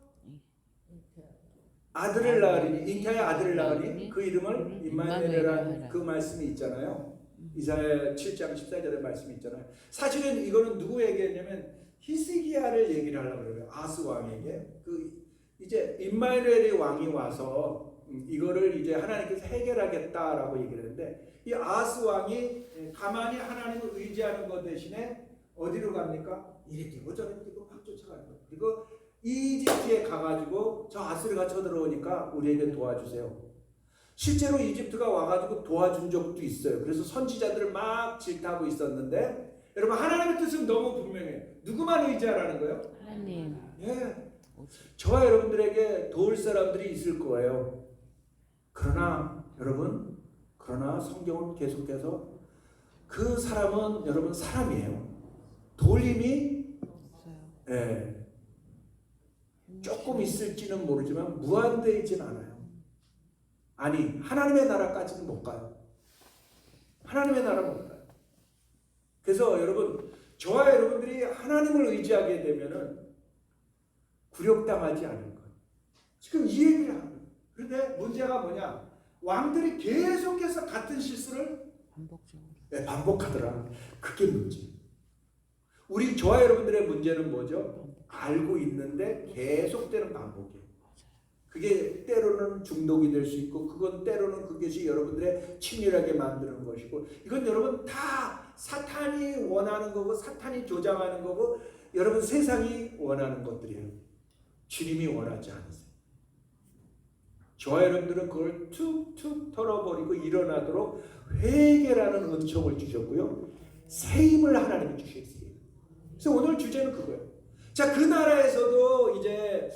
아들을 낳으리니 잉태의 아들을 낳으니 그 이름을 임마누엘이라는 그 말씀이 있잖아요. 이사야 7장 14절의 말씀이 있잖아요. 사실은 이거는 누구 얘기했냐면 히스기야를 얘기를 하려고 그래요. 아스 왕에게 그 이제 임마누엘의 왕이 와서 이거를 이제 하나님께서 해결하겠다라고 얘기를 했는데 이 아스 왕이 가만히 하나님을 의지하는 것 대신에 어디로 갑니까? 이리 뛰고 저리 뛰고 막 쫓아가는 거예요. 그리고 이집트에 가가지고 저 아스르가 쳐들어오니까 우리에게 도와주세요. 실제로 이집트가 와가지고 도와준 적도 있어요. 그래서 선지자들을 막 질타하고 있었는데 여러분 하나님의 뜻은 너무 분명해요. 누구만 의지하라는 거예요? 하나님. 예. 저와 여러분들에게 도울 사람들이 있을 거예요. 그러나 여러분, 그러나 성경은 계속해서 그 사람은 여러분 사람이에요. 도울 힘이 예. 조금 있을지는 모르지만 무한대이진 않아요. 아니, 하나님의 나라까지는 못 가요. 하나님의 나라 못 가요. 그래서 여러분, 저와 여러분들이 하나님을 의지하게 되면은 굴욕당하지 않을 거예요. 지금 이 얘기를 하는 거예요. 그런데 문제가 뭐냐? 왕들이 계속해서 같은 실수를 반복하더라. 그게 문제. 우리 저와 여러분들의 문제는 뭐죠? 알고 있는데 계속되는 반복이에요. 그게 때로는 중독이 될 수 있고, 그건 때로는 그것이 여러분들의 치밀하게 만드는 것이고, 이건 여러분 다 사탄이 원하는 거고, 사탄이 조장하는 거고, 여러분 세상이 원하는 것들이에요. 주님이 원하지 않으세요. 저와 여러분들은 그걸 툭툭 털어버리고 일어나도록 회개라는 은총을 주셨고요, 새 힘을 하나님이 주셨어요. 그래서 오늘 주제는 그거예요. 자, 그 나라에서도 이제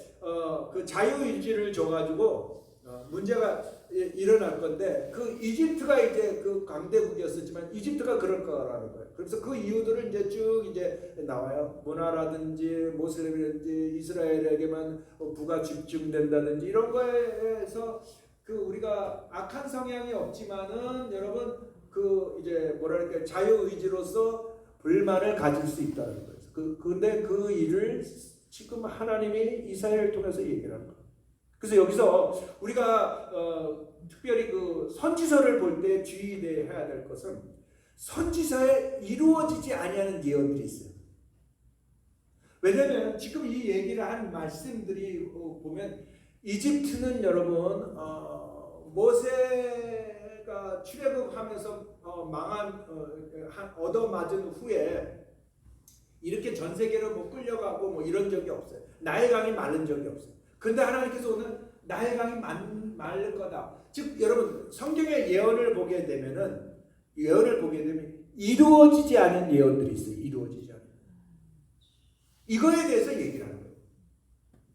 그 자유의지를 줘가지고 문제가 일어날 건데, 그 이집트가 이제 그 강대국이었었지만 이집트가 그럴 거라는 거예요. 그래서 그 이유들을 이제 쭉 이제 나와요. 문화라든지 모슬렘이라든지 이스라엘에게만 부가 집중된다든지 이런 거에서 그 우리가 악한 성향이 없지만은 여러분 그 이제 뭐랄까 자유의지로서 불만을 가질 수 있다는 거예요. 근데 그 일을 지금 하나님이 이사야를 통해서 얘기를 하는 거예요. 그래서 여기서 우리가 특별히 그 선지서를 볼 때 주의해야 될 것은 선지서에 이루어지지 아니하는 예언들이 있어요. 왜냐하면 지금 이 얘기를 한 말씀들이 보면 이집트는 여러분 모세가 출애굽하면서 얻어맞은 후에 이렇게 전 세계로 뭐 끌려가고 뭐 이런 적이 없어요. 나일 강이 마른 적이 없어요. 그런데 하나님께서 오늘 나일 강이 마를 거다. 즉 여러분 성경의 예언을 보게 되면 이루어지지 않은 예언들이 있어요. 이루어지지 않은. 이거에 대해서 얘기를 하는 거예요.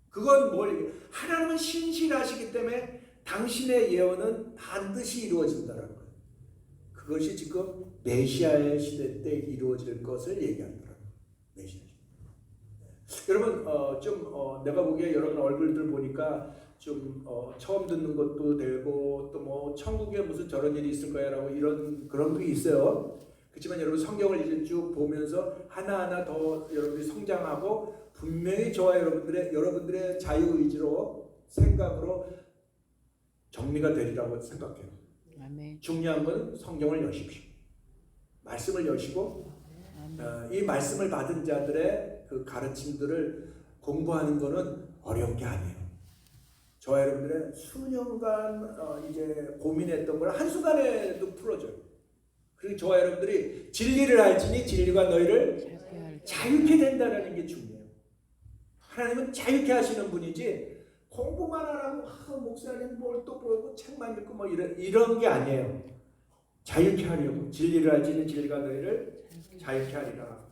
그건 뭘 얘기해요? 하나님은 신실하시기 때문에 당신의 예언은 반드시 이루어진다는 거예요. 그것이 지금 메시아의 시대 때 이루어질 것을 얘기한다. 여러분 내가 보기에 여러분 얼굴들 보니까 좀 처음 듣는 것도 되고 또 뭐 천국에 무슨 저런 일이 있을 거야라고 이런 그런 게 있어요. 그렇지만 여러분 성경을 이제 쭉 보면서 하나하나 더 여러분들이 성장하고 분명히 저와 여러분들의 자유의지로 생각으로 정리가 되리라고 생각해요. 아멘. 중요한 건 성경을 여십시오. 말씀을 여시고 이 말씀을 받은 자들의 그 가르침들을 공부하는 것은 어려운 게 아니에요. 저와 여러분들의 수년간 이제 고민했던 걸 한순간에도 풀어줘요. 그리고 저와 여러분들이 진리를 알지니 진리가 너희를 자유케 된다는 게 중요해요. 하나님은 자유케 하시는 분이지 공부만 하라고 목사님 뭘 또 보고 책만 읽고 뭐 이런 게 아니에요. 자유케 하려고 진리를 알지니 진리가 너희를 자유케 하리라.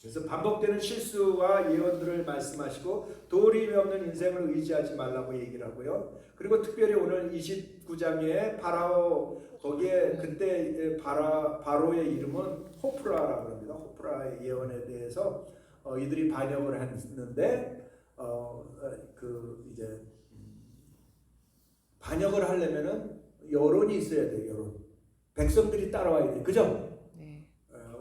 그래서 반복되는 실수와 예언들을 말씀하시고 도림이 없는 인생을 의지하지 말라고 얘기를 하고요. 그리고 특별히 오늘 29장에 바라오, 거기에 그때 바로의 이름은 호프라라고 합니다. 호프라의 예언에 대해서 이들이 반역을 했는데 그 이제 반역을 하려면은 여론이 있어야 돼요. 여론. 백성들이 따라와야 돼. 그죠? 네.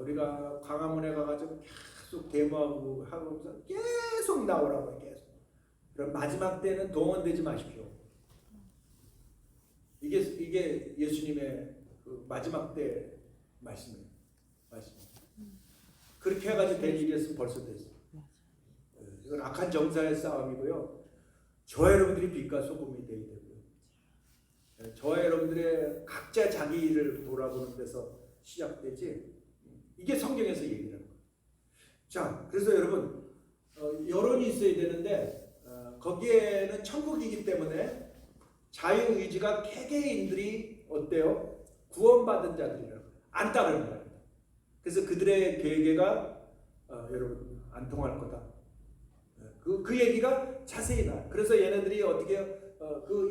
우리가 광화문에 가가지고 계속 데모하고 하면서 계속 나오라고 계속. 그럼 마지막 때는 동원되지 마십시오. 이게 예수님의 그 마지막 때 말씀이에요. 그렇게 해가지고 된 일이었으면 벌써 됐어. 이건 악한 정사의 싸움이고요. 저와 여러분들이 빛과 소금이 되어야 되고요. 저와 여러분들의 각자 자기 일을 돌아보는 데서 시작되지. 이게 성경에서 얘기하는 거예요. 자, 그래서 여러분 여론이 있어야 되는데 거기에는 천국이기 때문에 자유의지가 개개인들이 어때요? 구원받은 자들이라고 안 따르는 거예요. 그래서 그들의 계획가 여러분 안 통할 거다. 그 얘기가 자세히 나. 그래서 얘네들이 어떻게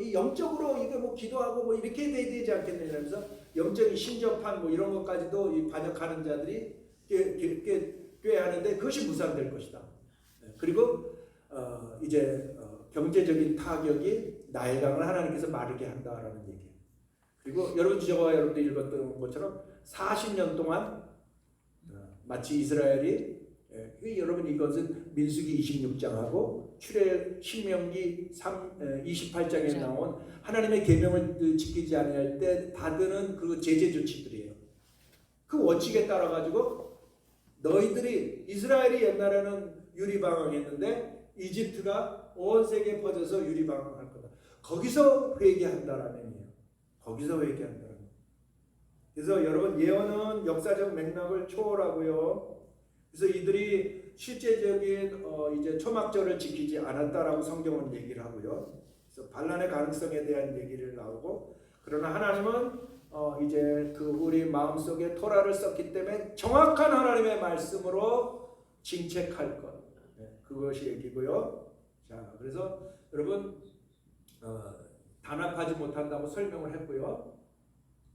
이 영적으로 이게 뭐 기도하고 뭐 이렇게 돼야 되지 않겠느냐 하면서 영적인 신접한 뭐 이런 것까지도 이 반역하는 자들이 꽤 하는데 그것이 무산될 것이다. 그리고 이제 경제적인 타격이 나일강을 하나님께서 마르게 한다라는 얘기예요. 그리고 여러분 저와 여러분들이 읽었던 것처럼 40년 동안 마치 이스라엘이 여러분 이것은 민수기 26장하고 출애 신명기 28장에 나온 하나님의 계명을 지키지 아니할 때 받는 그 제재 조치들이에요. 그 원칙에 따라 가지고 너희들이 이스라엘이 옛날에는 유리방황했는데 이집트가 온 세계에 퍼져서 유리방황할 거다. 거기서 회개한다라는 의미예요. 거기서 회개한다라는 의미예요. 그래서 여러분 예언은 역사적 맥락을 초월하고요. 그래서 이들이 실제적인 이제 초막절을 지키지 않았다라고 성경은 얘기를 하고요. 그래서 반란의 가능성에 대한 얘기를 나오고 그러나 하나님은 이제 그 우리 마음속에 토라를 썼기 때문에 정확한 하나님의 말씀으로 징책할 것. 그것이 얘기고요. 자, 그래서 여러분 단합하지 못한다고 설명을 했고요.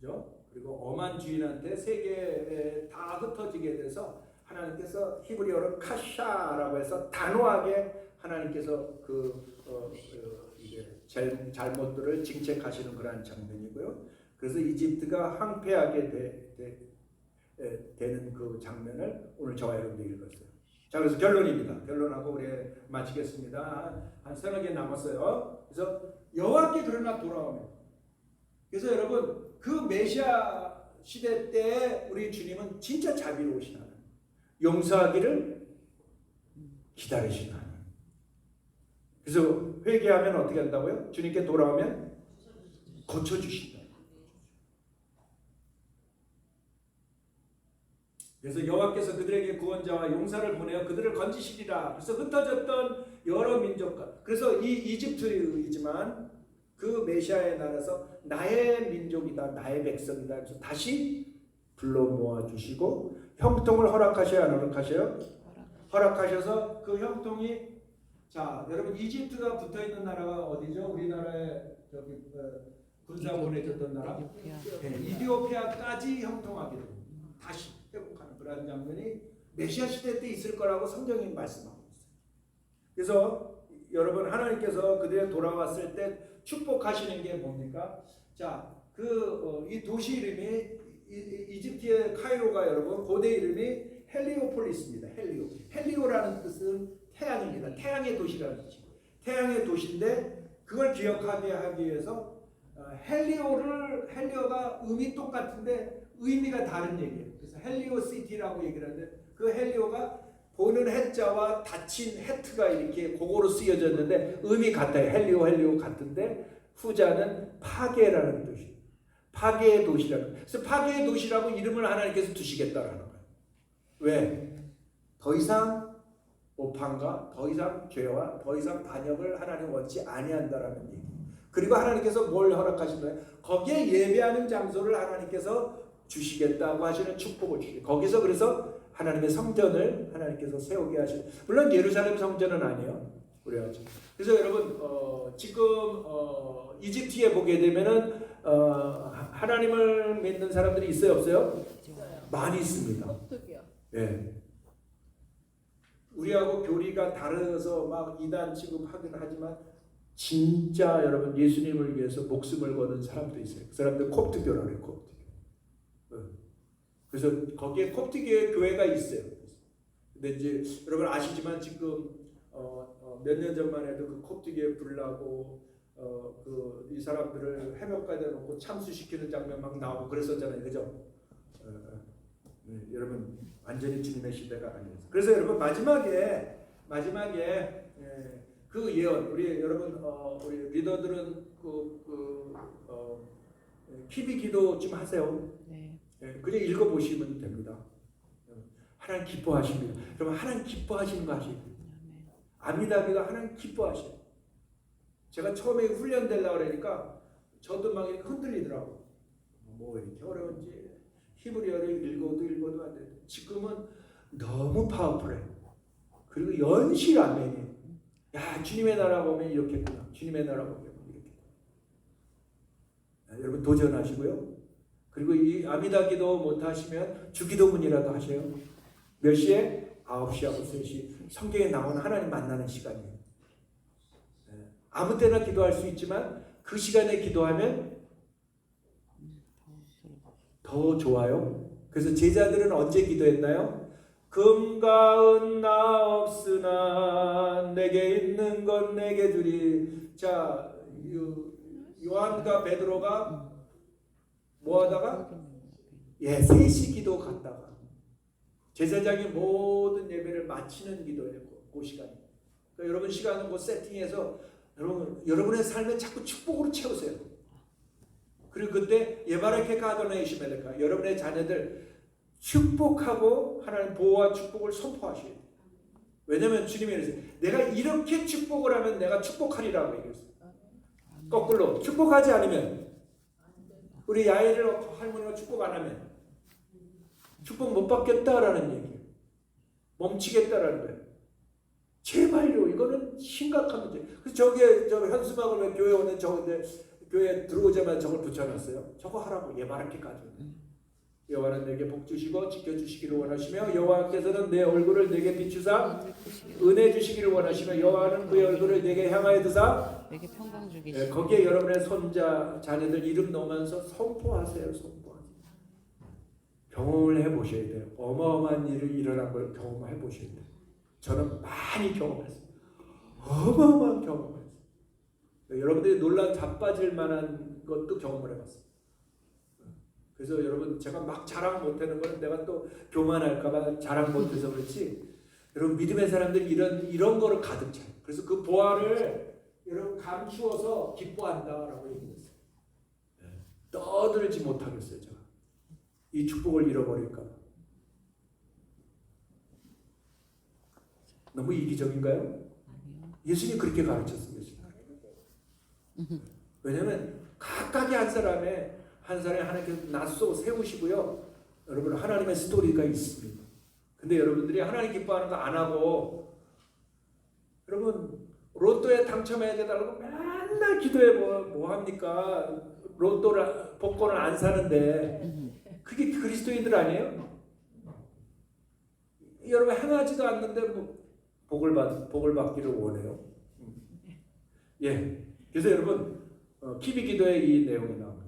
그죠? 그리고 엄한 주인한테 세계에 다 흩어지게 돼서 하나님께서 히브리어로 카샤라고 해서 단호하게 하나님께서 이제 잘못들을 징책하시는 그러한 장면이고요. 그래서 이집트가 항폐하게 되는 그 장면을 오늘 저와 여러분들이 읽었어요. 자, 그래서 결론입니다. 결론하고 우리 마치겠습니다. 한 서너 개 남았어요. 그래서 여호와께 그러나 돌아오면. 그래서 여러분 그 메시아 시대 때 우리 주님은 진짜 자비로우신 하나님. 용서하기를 기다리신 하나님. 그래서 회개하면 어떻게 한다고요? 주님께 돌아오면 고쳐주신다. 그래서 여호와께서 그들에게 구원자와 용사를 보내어 그들을 건지시리라. 그래서 흩어졌던 여러 민족과 그래서 이 이집트이지만 그 메시아의 나라에서 나의 민족이다, 나의 백성이다. 그래서 다시 불러 모아 주시고 형통을 허락하셔야 안 허락하셔요? 허락하셔서 그 형통이 자 여러분 이집트가 붙어 있는 나라가 어디죠? 우리나라에 저기 군사 보내줬던 나라 이디오피아까지 형통하게 됩니다. 다시 회복하는 그런 장면이 메시아 시대 때 있을 거라고 성경이 말씀하고 있어요. 그래서 여러분 하나님께서 그들에 돌아왔을 때 축복하시는 게 뭡니까? 자, 이 도시 이름이 이집트의 카이로가 여러분 고대 이름이 헬리오폴리스입니다. 헬리오라는 뜻은 태양입니다. 태양의 도시라는 뜻이에요. 태양의 도시인데 그걸 기억하게 하기 위해서 헬리오가 음이 똑같은데 의미가 다른 얘기예요. 그래서 헬리오시티라고 얘기를 하는데 그 헬리오가 보는 해자와 닫힌 해트가 이렇게 고거로 쓰여졌는데 의미 같아요. 헬리오 같은데 후자는 파괴라는 뜻이에요. 파괴의 도시라는. 그래서 파괴의 도시라고 이름을 하나님께서 두시겠다라는 거예요. 왜? 더 이상 오판과 더 이상 죄와 더 이상 반역을 하나님 원치 아니한다라는 얘기. 그리고 하나님께서 뭘 허락하신다요? 거기에 예배하는 장소를 하나님께서 주시겠다고 하시는 축복을 주시고 거기서 그래서 하나님의 성전을 하나님께서 세우게 하시고 물론 예루살렘 성전은 아니에요. 우리가 그래서 여러분 지금 이집트에 보게 되면은 하나님을 믿는 사람들이 있어요 없어요? 많이 있습니다. 예. 우리하고 교리가 다르서 막 이단 취급하긴 하지만 진짜 여러분 예수님을 위해서 목숨을 거는 사람도 있어요. 그 사람들 콥트교라고 해요. 콥트교. 그래서 거기에 콥트교의 교회가 있어요. 근데 이제 여러분 아시지만 지금 몇 년 전만 해도 그 콥트교에 불나고 이 사람들을 해변가에 놓고 참수시키는 장면 막 나오고 그랬었잖아요. 그죠? 여러분 완전히 주님의 시대가 아니었어요. 그래서 여러분 마지막에 그 예언 우리 여러분 우리 리더들은 키비 기도 좀 하세요. 네. 그냥 읽어보시면 됩니다. 하나님 기뻐하십니다. 여러분 하나님 기뻐하시는 거 아시죠? 아미다비가 하나님 기뻐하셔요. 제가 처음에 훈련되려고 그러니까 저도 막 이렇게 흔들리더라고. 뭐 이렇게 어려운지 히브리어를 읽어도 안 돼. 지금은 너무 파워풀해. 그리고 연실 아멘이에요. 야 주님의 나라 보면 이렇게구나. 주님의 나라 보면 이렇게. 여러분 도전하시고요. 그리고 이 아미다 기도 못하시면 주기도문이라도 하세요. 몇 시에? 9시하고 3시. 성경에 나오는 하나님 만나는 시간이에요. 아무 때나 기도할 수 있지만 그 시간에 기도하면 더 좋아요. 그래서 제자들은 언제 기도했나요? 금과 은 나 없으나 내게 있는 건 내게 주리. 자, 요한과 베드로가 뭐 하다가? 예, 셋이 기도 갔다가 제사장이 모든 예배를 마치는 기도예요. 그 시간이. 그러니까 여러분 시간은 그 세팅해서 여러분의 삶에 자꾸 축복으로 채우세요. 그리고 그때 예바라케 가도네이시 멜레카, 여러분의 자녀들 축복하고 하나님 보호와 축복을 선포하셔야 돼요. 왜냐하면 주님이 그랬어요. 내가 이렇게 축복을 하면 내가 축복하리라고 얘기했어요. 거꾸로 축복하지 않으면, 우리 야이를 할머니가 축복 안 하면 축복 못 받겠다라는 얘기예요. 멈추겠다라는 거예요. 제발요, 이거는 심각한 문제. 그래서 저기에 저 현수막을 교회 오는 교회 들어오자마자 저걸 붙여놨어요. 저거 하라고. 예바라케까지. 여호와는 내게 복 주시고 지켜주시기를 원하시며 여호와께서는 내 얼굴을 내게 비추사 은혜 주시기를 원하시며 여호와는 그의 얼굴을 내게 향하여 드사 내게 평강 주기. 거기에 여러분의 손자 자녀들 이름 넣으면서 선포하세요. 선포하세요. 경험을 해보셔야 돼요. 어마어마한 일을 일어난 걸 경험해 보셔야 돼요. 저는 많이 경험했어요. 어마어마한 경험을 했어요. 여러분들이 놀라 자빠질 만한 것도 경험을 해봤어요. 그래서 여러분, 제가 막 자랑 못하는 거는 내가 또 교만할까봐 자랑 못해서 그렇지, 여러분 믿음의 사람들이 이런 거를 가득 차요. 그래서 그 보화를 여러분 감추어서 기뻐한다라고 얘기했어요. 떠들지 못하겠어요. 제가 이 축복을 잃어버릴까 봐. 너무 이기적인가요? 예수님 그렇게 가르쳤어요. 왜냐하면 각각의 한 사람의 하나님께서 낯서 세우시고요. 여러분 하나님의 스토리가 있습니다. 근데 여러분들이 하나님 기뻐하는 거 안 하고, 여러분 로또에 당첨해야 되다고 맨날 기도해 뭐 합니까? 로또를 복권을 안 사는데 그게 그리스도인들 아니에요? 여러분 행하지도 않는데 뭐 복을 받기를 원해요. 예. 그래서 여러분 기비 기도에 이 내용이 나옵니다.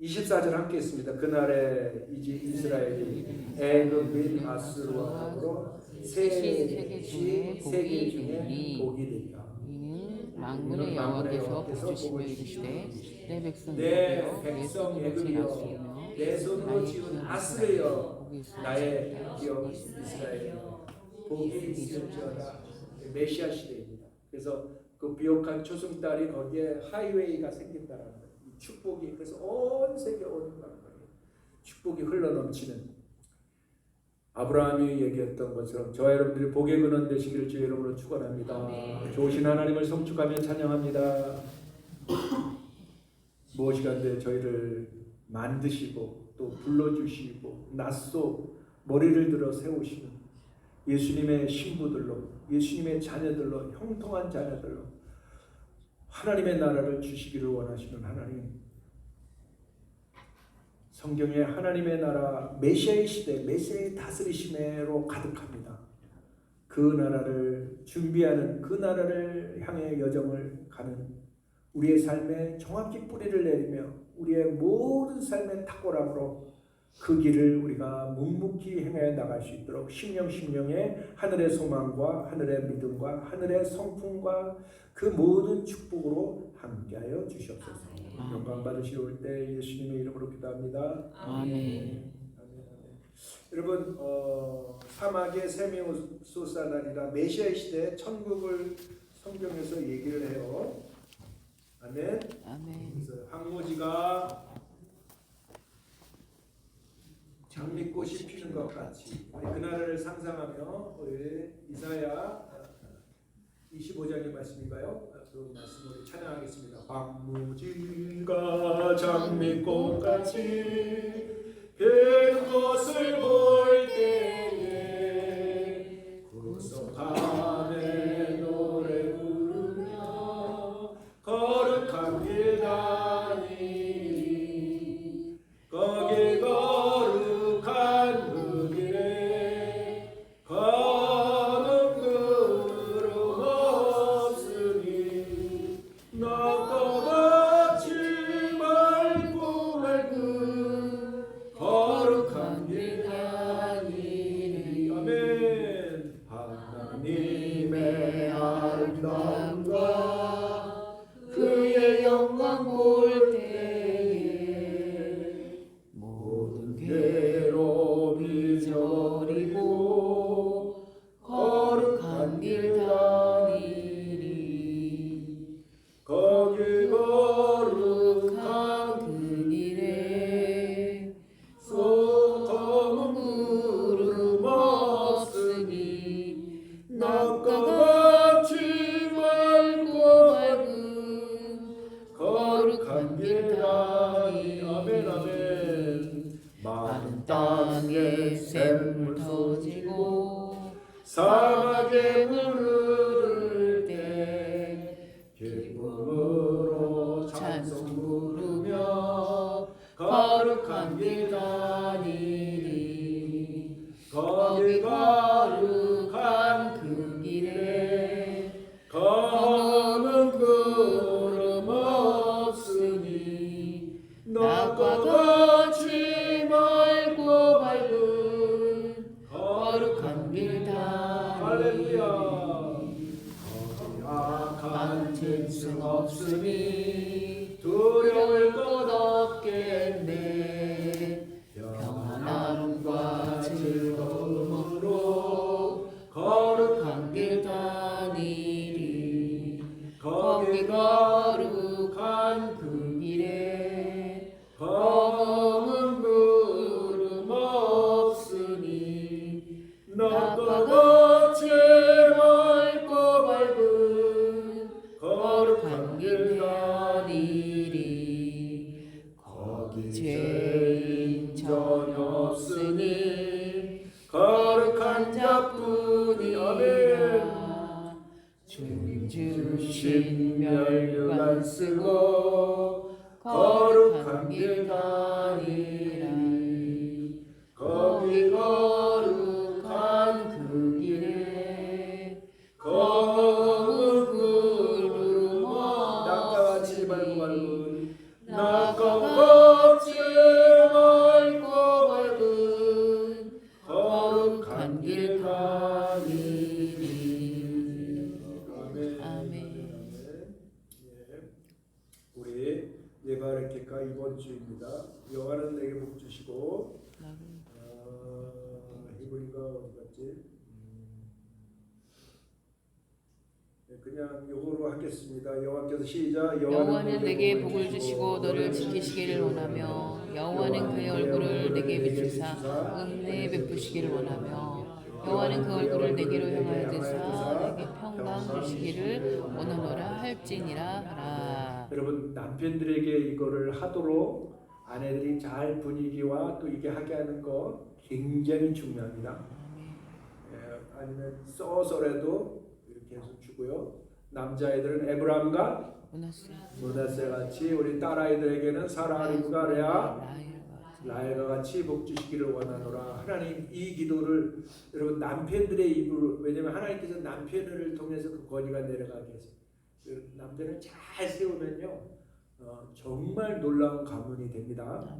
24절 함께 했습니다. 그날에 이제 이스라엘이 애굽 및 아수르와 함으로 세계 중에 복이 되리라. 이는 만군의 여호와께서 복 주시며 이르시되 내 백성 애굽이여 내 손으로 지은 아수르여 나의 기업 이스라엘이여 복이 있을지어다. 메시아 시대입니다. 그래서 그 비옥한 초승달이 거기에 하이웨이가 생긴다는 거예요. 축복이 그래서 온 세계에 오는 거예요. 축복이 흘러넘치는, 아브라함이 얘기했던 것처럼 저와 여러분들이 복의 근원 되시기를 주의 이름으로 축원합니다. 좋으신 하나님을 송축하며 찬양합니다. 무엇이간데 저희를 만드시고 또 불러주시고 낯서 머리를 들어 세우시는 예수님의 신부들로, 예수님의 자녀들로, 형통한 자녀들로 하나님의 나라를 주시기를 원하시는 하나님, 성경에 하나님의 나라 메시아의 시대, 메시아의 다스리심으로 가득합니다. 그 나라를 준비하는, 그 나라를 향해 여정을 가는 우리의 삶에 정확히 뿌리를 내리며 우리의 모든 삶의 탁월함으로 그 길을 우리가 묵묵히 행해 나갈 수 있도록 심령에 하늘의 소망과 하늘의 믿음과 하늘의 성품과 그 모든 축복으로 함께하여 주시옵소서. 영광 받으시올 때 예수님의 이름으로 기도합니다. 아멘. 여러분 사막의 샘이 솟아나리라, 메시아의 시대 천국을 성경에서 얘기를 해요. 아멘. 그래서 황무지가 장미꽃이 피는 것 같이 그날을 상상하며 우리 이사야 25장의 말씀인가요? 그 말씀을 찬양하겠습니다. 황무지가 장미꽃같이 핀 것을 볼 때에 구속함에 노래 부르며 거룩한 길 다니리. 거기 거룩한 그 길에 주님의 아름다움과 그의 영광 볼 때에 모든 괴로움이 저버리고 거룩한 길 다니리. 거기 거룩한 그 길에 검은 구름 없으니 낮과 같이 맑고 밝은 거룩한 길 다니. 아멘 아멘. 마른 땅에 샘물 터지고 사막에 물을 때 기쁨으로 찬송 부르며 거룩한 길 다니리. 거기 거룩한 그 길에 검은 구름 없으니 낮과 같이 맑고 밝은 거룩한 길 다니리. 할렐루야. 악한 짐승 없으니 두려울 것 없겠네. 평안함과 즐거움으로 거룩한 길 다니리. 거기 거룩한 그 길에 검은 구름 없으니 낮과 같이 맑고 밝은 거룩한 길 다니리. 거기 죄인 전혀 없으니 거룩한 자뿐이라. 주님 주신 멸류관 쓰고 거룩한 길 다니리. 거기 거룩한 그 길에 검은 구름 낮과 같이 맑고 밝은 낮과 같이 맑고 밝은 거룩한 길 다니리. 아멘. 아멘. 예. 우리 예바르케카 이번 주입니다. 여호와는 내게 복 주시고 히브리가 어디 갔지? 그냥 요거로 하겠습니다. 여호와께서 시작. 여호와는 내게 복을 주시고 너를 지키시기를 원하며 여호와는 그의 얼굴을 내게 비추사 은혜 베푸시기를 원하며 여호와는 그 얼굴을 내게로 향하여 드사 내게 평강 주시기를 원하노라 할지니라 하라. 여러분 남편들에게 이거를 하도록 아내들이 잘 분위기와 또 이게 하게 하는 거 굉장히 중요합니다. 아니면 써서라도 이렇게 해서 주고요. 남자애들은 에브람과 므낫세 같이, 우리 딸아이들에게는 사라, 리브가, 레아, 라헬과 같이 복 주시기를 원하노라. 하나님 이 기도를 여러분 남편들의 입으로, 왜냐하면 하나님께서 남편을 통해서 그 권위가 내려가게 해서 남편을 잘 세우면요 정말 놀라운 가문이 됩니다.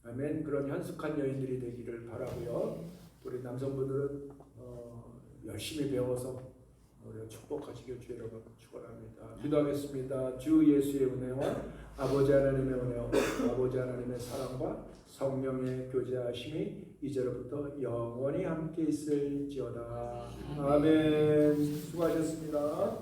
아멘. 그런 현숙한 여인들이 되기를 바라고요. 우리 남성분들은 열심히 배워서 우리가 축복하시길 주 여러분 축원합니다. 기도하겠습니다. 주 예수의 은혜와 아버지 하나님의 은혜와 아버지 하나님의 사랑과 성령의 교제하심이 이제로부터 영원히 함께 있을지어다. 아멘. 수고하셨습니다.